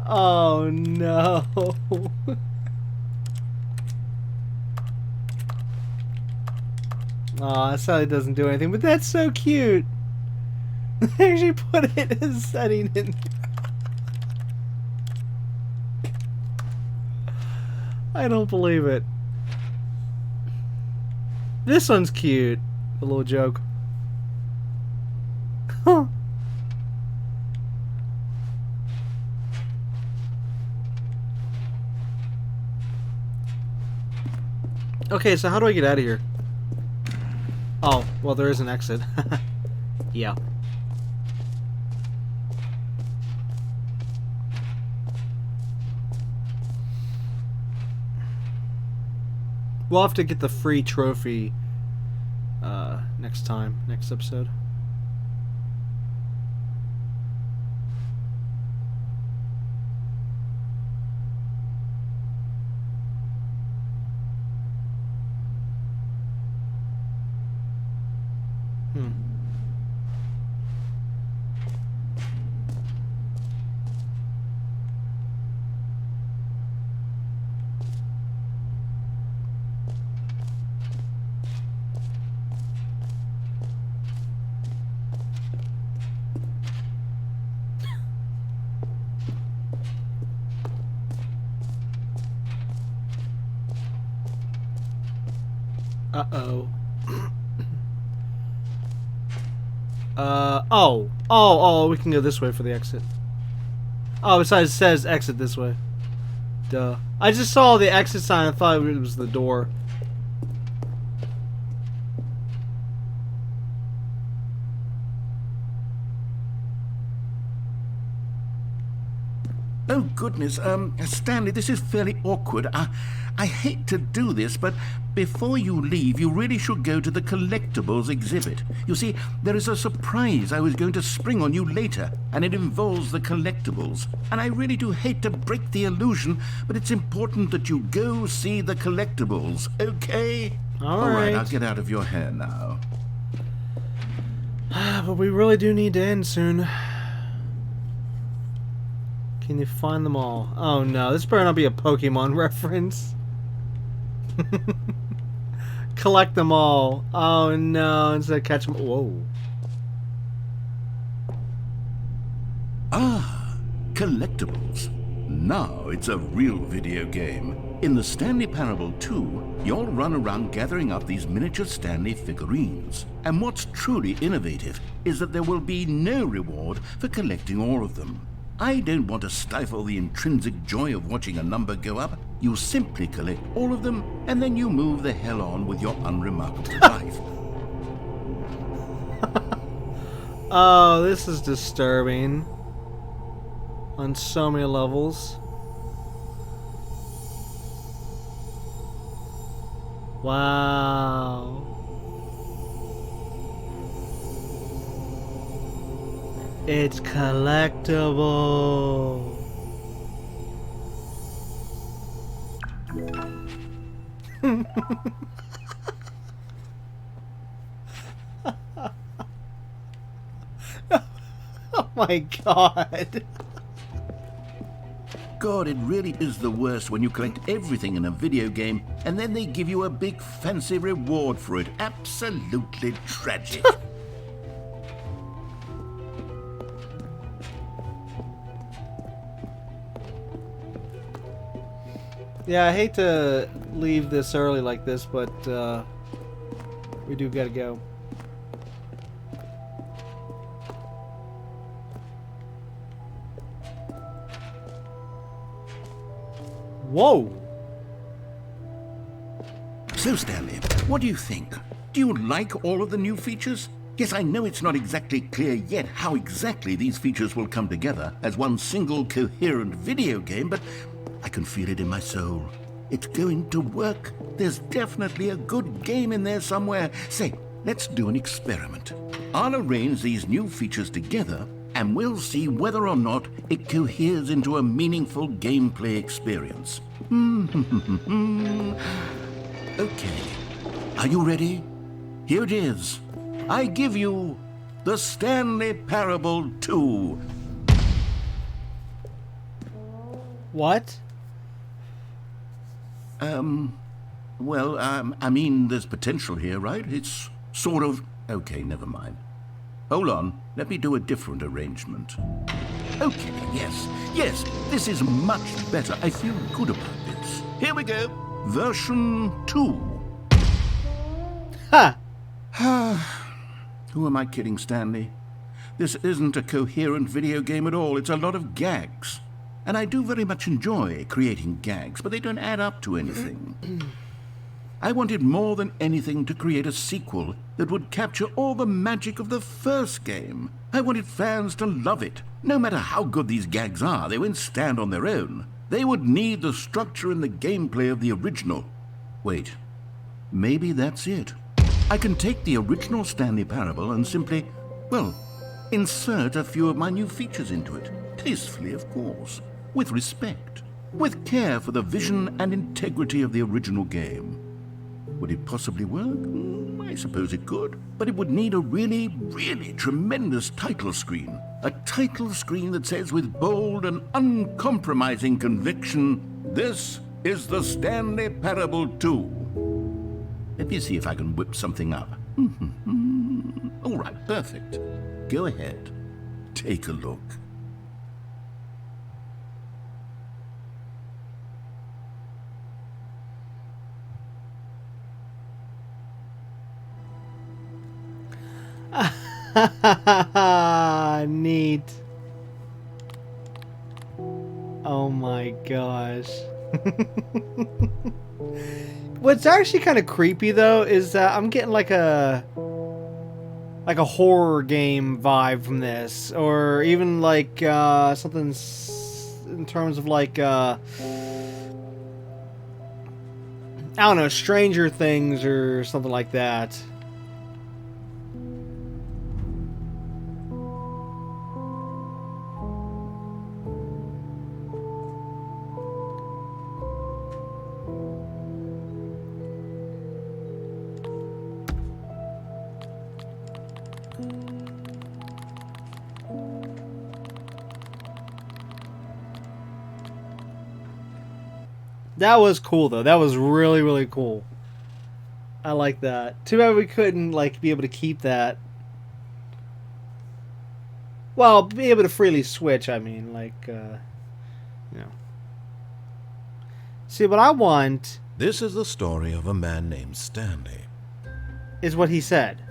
Oh no. Aw, Sally doesn't do anything, but that's so cute. They actually put it as setting in. I don't believe it. This one's cute. A little joke. Huh. Okay, so how do I get out of here? Oh, well, there is an exit. Yeah. We'll have to get the free trophy next episode. Uh-oh. Oh, we can go this way for the exit. Oh, besides it says exit this way. Duh. I just saw the exit sign and thought it was the door. Oh, goodness, Stanley, this is fairly awkward. I hate to do this, but before you leave, you really should go to the collectibles exhibit. You see, there is a surprise I was going to spring on you later, and it involves the collectibles. And I really do hate to break the illusion, but it's important that you go see the collectibles, okay? All right. I'll get out of your hair now. But we really do need to end soon. Can you find them all? Oh no, this better not be a Pokemon reference. Collect them all. Oh no, instead of catch them. Whoa. Ah, collectibles. Now it's a real video game. In the Stanley Parable 2, you'll run around gathering up these miniature Stanley figurines. And what's truly innovative is that there will be no reward for collecting all of them. I don't want to stifle the intrinsic joy of watching a number go up. You simply collect all of them, and then you move the hell on with your unremarkable life. Oh, this is disturbing. On so many levels. Wow. It's collectible. Oh my god. God, it really is the worst when you collect everything in a video game and then they give you a big fancy reward for it. Absolutely tragic. Yeah, I hate to leave this early like this, but we do gotta go. Whoa! So, Stanley, what do you think? Do you like all of the new features? Yes, I know it's not exactly clear yet how exactly these features will come together as one single coherent video game, but I can feel it in my soul. It's going to work. There's definitely a good game in there somewhere. Say, let's do an experiment. I'll arrange these new features together, and we'll see whether or not it coheres into a meaningful gameplay experience. Okay. Are you ready? Here it is. I give you the Stanley Parable 2. What? Well, I mean, there's potential here, right? It's sort of... Okay, never mind. Hold on, let me do a different arrangement. Okay, yes, this is much better. I feel good about this. Here we go. Version 2. Ha! Who am I kidding, Stanley? This isn't a coherent video game at all. It's a lot of gags. And I do very much enjoy creating gags, but they don't add up to anything. I wanted more than anything to create a sequel that would capture all the magic of the first game. I wanted fans to love it. No matter how good these gags are, they won't stand on their own. They would need the structure and the gameplay of the original. Wait, maybe that's it. I can take the original Stanley Parable and simply, well, insert a few of my new features into it. Tastefully, of course. With respect. With care for the vision and integrity of the original game. Would it possibly work? I suppose it could. But it would need a really, really tremendous title screen. A title screen that says with bold and uncompromising conviction, "This is the Stanley Parable 2. Let me see if I can whip something up. All right, perfect. Go ahead. Take a look. Neat. Oh my gosh. What's actually kind of creepy though is that I'm getting like a horror game vibe from this, or even like something in terms of like I don't know, Stranger Things or something like that. That was cool, though. That was really, really cool. I like that. Too bad we couldn't, like, be able to keep that. Well, be able to freely switch, I mean, like, you know. See, what I want This is the story of a man named Stanley. is what he said.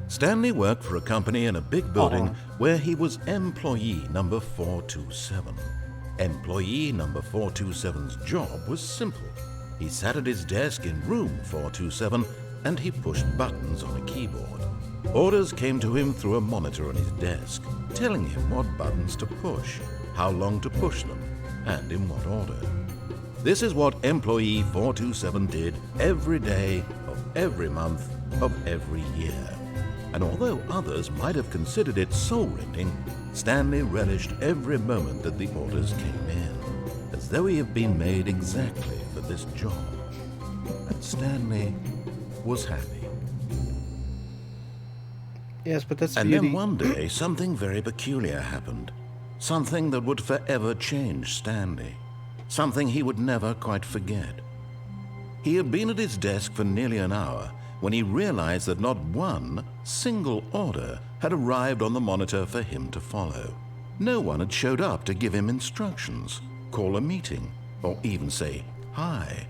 Stanley worked for a company in a big building Oh. where he was employee number 427. Employee number 427's job was simple. He sat at his desk in room 427 and he pushed buttons on a keyboard. Orders came to him through a monitor on his desk, telling him what buttons to push, how long to push them, and in what order. This is what employee 427 did every day of every month of every year. And although others might have considered it soul-rending, Stanley relished every moment that the orders came in, as though he had been made exactly for this job. And Stanley was happy. Yes, but that's And beauty. then one day, something very peculiar happened. Something that would forever change Stanley. Something he would never quite forget. He had been at his desk for nearly an hour when he realized that not one single order had arrived on the monitor for him to follow. No one had showed up to give him instructions, call a meeting, or even say hi.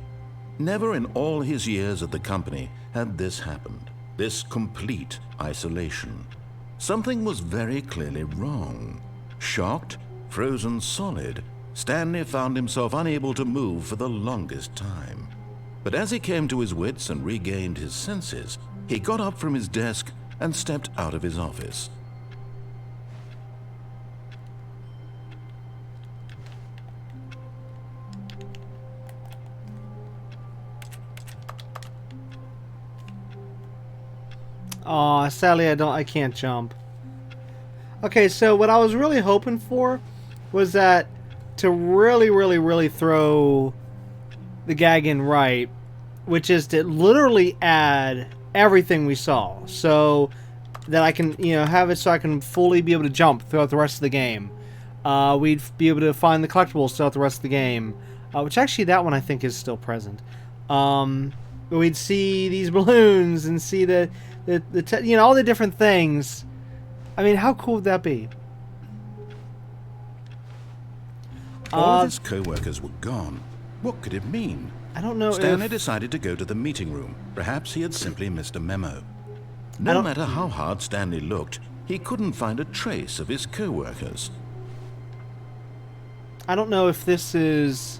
Never in all his years at the company had this happened, this complete isolation. Something was very clearly wrong. Shocked, frozen solid, Stanley found himself unable to move for the longest time. But as he came to his wits and regained his senses, he got up from his desk and stepped out of his office. Aw, sadly I can't jump. Okay, so what I was really hoping for was that to really throw the gag in right, which is to literally add everything we saw, so that I can, have it so I can fully be able to jump throughout the rest of the game. We'd be able to find the collectibles throughout the rest of the game, which actually that one I think is still present. We'd see these balloons and see all the different things. I mean, how cool would that be? All of his co-workers were gone. What could it mean? I don't know. Stanley decided to go to the meeting room. Perhaps he had simply missed a memo. No matter how hard Stanley looked, he couldn't find a trace of his co-workers. I don't know if this is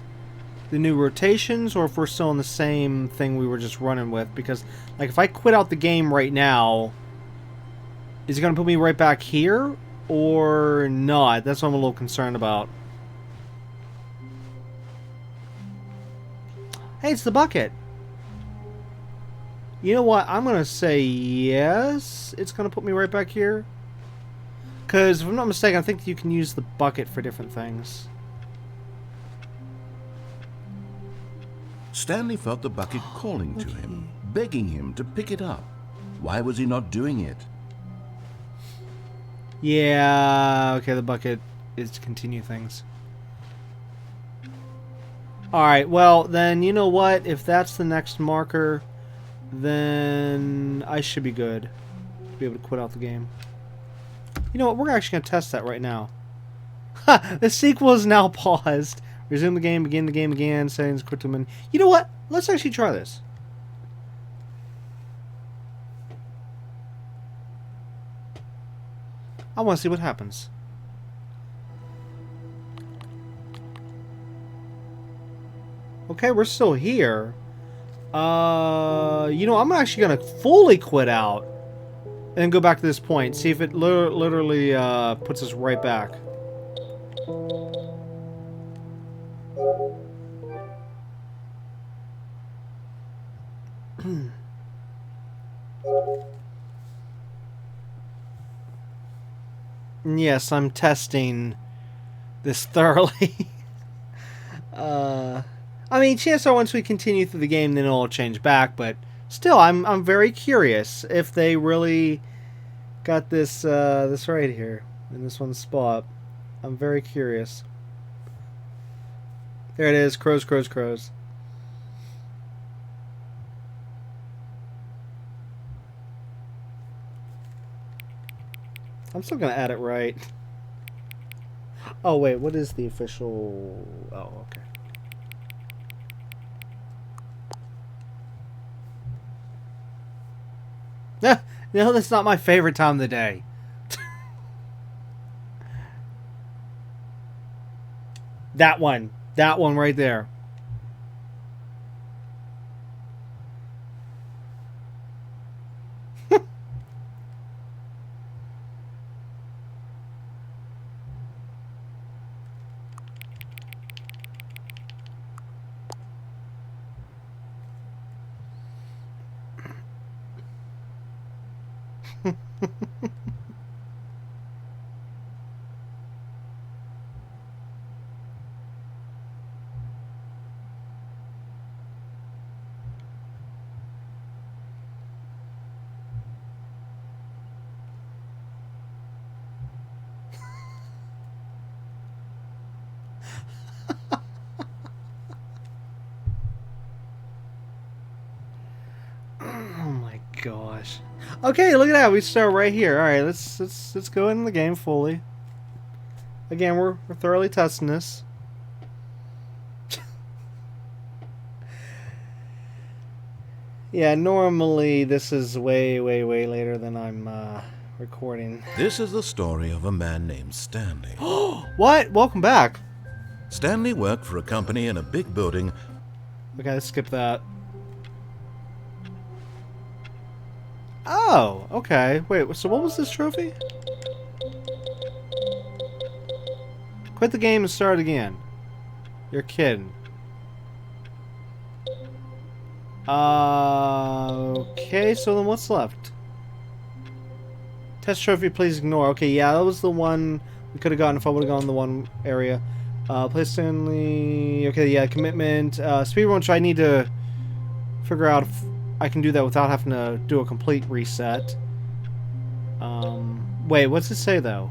the new rotations or if we're still in the same thing we were just running with, because like if I quit out the game right now, is it going to put me right back here or not? That's what I'm a little concerned about. Hey, it's the bucket. You know what? I'm going to say yes. It's going to put me right back here. Because if I'm not mistaken, I think you can use the bucket for different things. Stanley felt the bucket calling to him, begging him to pick it up. Why was he not doing it? Yeah, okay, the bucket is to continue things. Alright, well, then, you know what? If that's the next marker, then I should be good. Be able to quit out the game. You know what? We're actually going to test that right now. Ha! The sequel is now paused. Resume the game, begin the game again, settings, quit to menu. You know what? Let's actually try this. I want to see what happens. Okay, we're still here. I'm actually going to fully quit out and go back to this point. See if it literally puts us right back. Yes, I'm testing this thoroughly. I mean, chances are once we continue through the game, then it'll change back. But still, I'm very curious if they really got this this right here in this one spot. I'm very curious. There it is. Crows, crows, crows. I'm still gonna add it right. Oh wait, what is the official? Oh, okay. No, that's not my favorite time of the day. That one right there. Oh my gosh. Okay, look at that. We start right here. All right, let's go into the game fully. Again, we're thoroughly testing this. Yeah, normally this is way later than I'm recording. This is the story of a man named Stanley. What? Welcome back. Stanley worked for a company in a big building. Okay, let's skip that. Oh, okay. Wait, so what was this trophy? Quit the game and start again. You're kidding. Okay, so then what's left? Test trophy, please ignore. Okay, yeah, that was the one we could have gotten if I would have gone the one area. Play Stanley. Okay, yeah, commitment. Speedrun, which I need to figure out if I can do that without having to do a complete reset. Wait, what's it say though?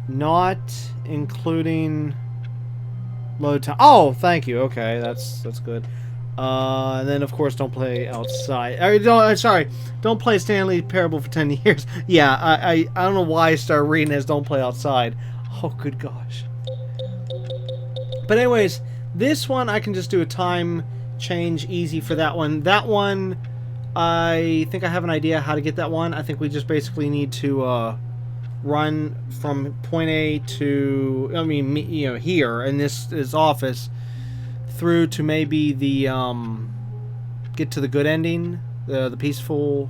Not including load time. Oh, thank you. Okay, that's good. And then of course don't play outside. Don't play Stanley Parable for 10 years. Yeah, I don't know why I started reading as don't play outside. Oh, good gosh. But anyways, this one I can just do a time change easy for that one. That one, I think I have an idea how to get that one. I think we just basically need to run from point A to, I mean, you know, here in this office through to maybe the get to the good ending, the peaceful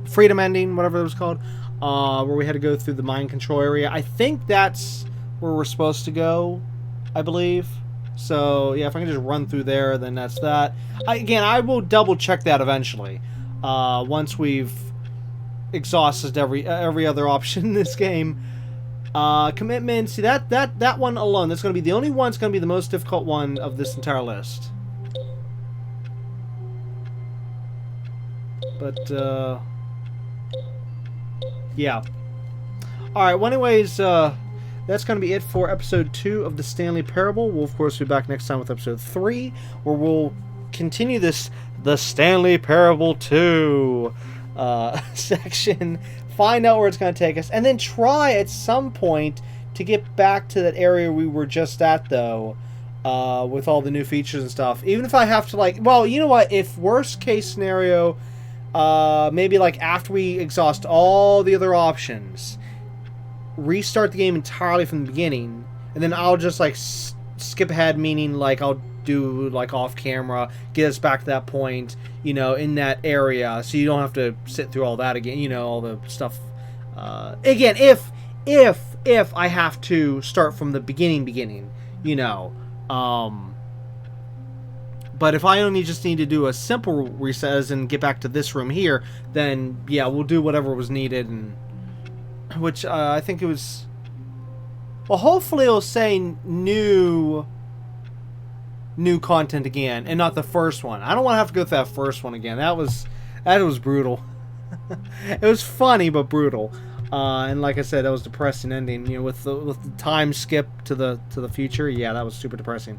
freedom ending, whatever it was called, where we had to go through the mind control area. I think that's where we're supposed to go, I believe. So yeah, if I can just run through there, then that's that. Again, I will double check that eventually. Once we've exhausted every other option in this game. Commitment. See that one alone. That's going to be the only one. It's going to be the most difficult one of this entire list. But yeah. All right. Well, anyways, that's going to be it for episode 2 of the Stanley Parable. We'll of course be back next time with episode 3, where we'll continue the Stanley Parable 2 section. Find out where it's going to take us, and then try at some point to get back to that area we were just at, though, with all the new features and stuff. Even if I have to, like, well, you know what? If worst case scenario, maybe like after we exhaust all the other options, restart the game entirely from the beginning, and then I'll just like skip ahead, meaning like I'll do like off camera, get us back to that point, you know, in that area, so you don't have to sit through all that again, you know, all the stuff. Again, if I have to start from the beginning, you know, But if I only just need to do a simple reset as and get back to this room here, then yeah, we'll do whatever was needed, and which I think it was. Well, hopefully it'll say new content again, and not the first one. I don't want to have to go through that first one again. That was brutal. It was funny but brutal, and like I said, that was a depressing ending. You know, with the time skip to the future. Yeah, that was super depressing.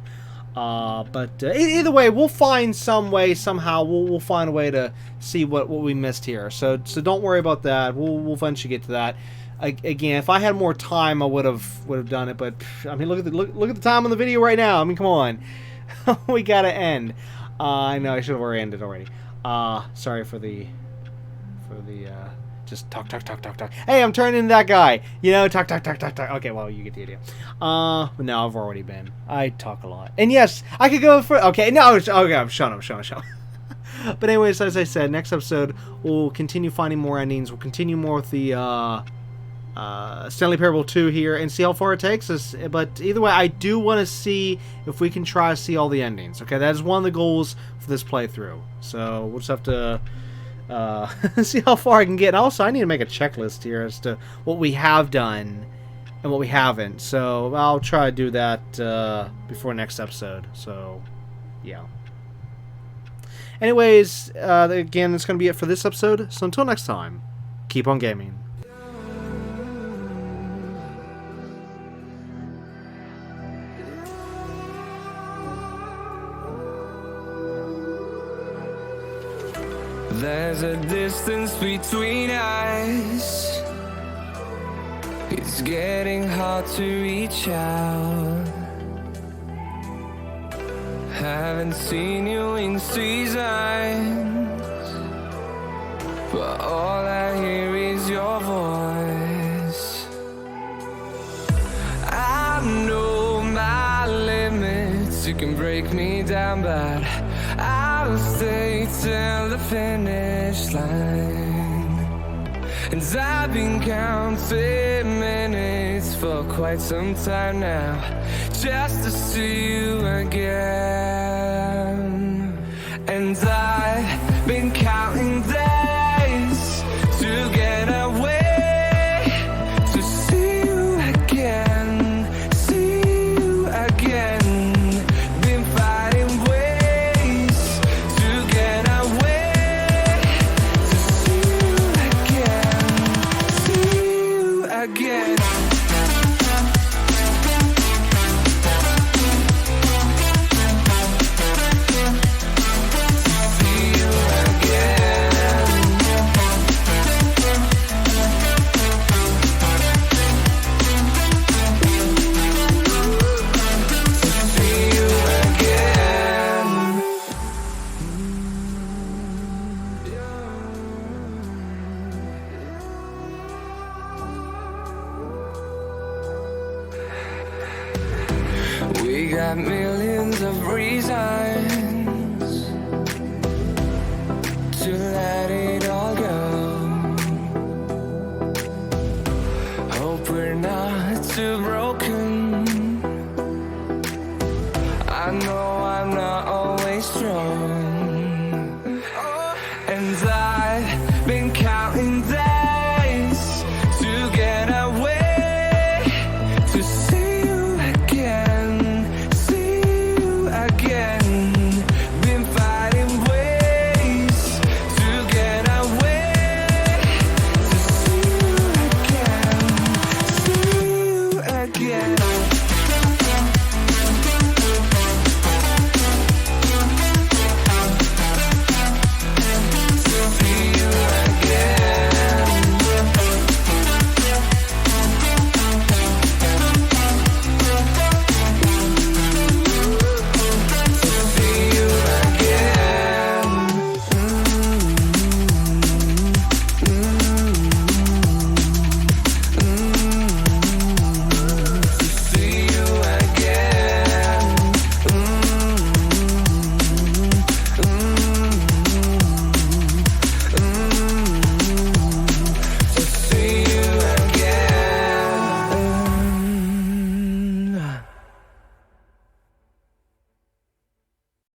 But either way, we'll find some way somehow. We'll find a way to see what we missed here. So don't worry about that. We'll eventually get to that. Again, if I had more time, I would have done it. But I mean, look at the time on the video right now. I mean, come on, we gotta end. I know I should have already ended already. Sorry for the just talk. Hey, I'm turning into that guy. You know, talk. Okay, well, you get the idea. No, I've already been. I talk a lot. And yes, I could go for. Okay, no, okay, I'm shut up. But anyways, as I said, next episode we'll continue finding more endings. We'll continue more with the Stanley Parable 2 here and see how far it takes us. But either way, I do want to see if we can try to see all the endings. Okay, that is one of the goals for this playthrough. So we'll just have to see how far I can get. And also, I need to make a checklist here as to what we have done and what we haven't. So I'll try to do that before next episode. So yeah. Anyways, again, that's going to be it for this episode. So until next time, keep on gaming. There's a distance between us. It's getting hard to reach out. Haven't seen you in seasons, but all I hear is your voice. I know my limits. You can break me down, but I'll stay till the finish line. And I've been counting minutes for quite some time now, just to see you again. And I've been counting days to get away, to see you again, see you again. Been fighting ways to get away, to see you again. We got millions of reasons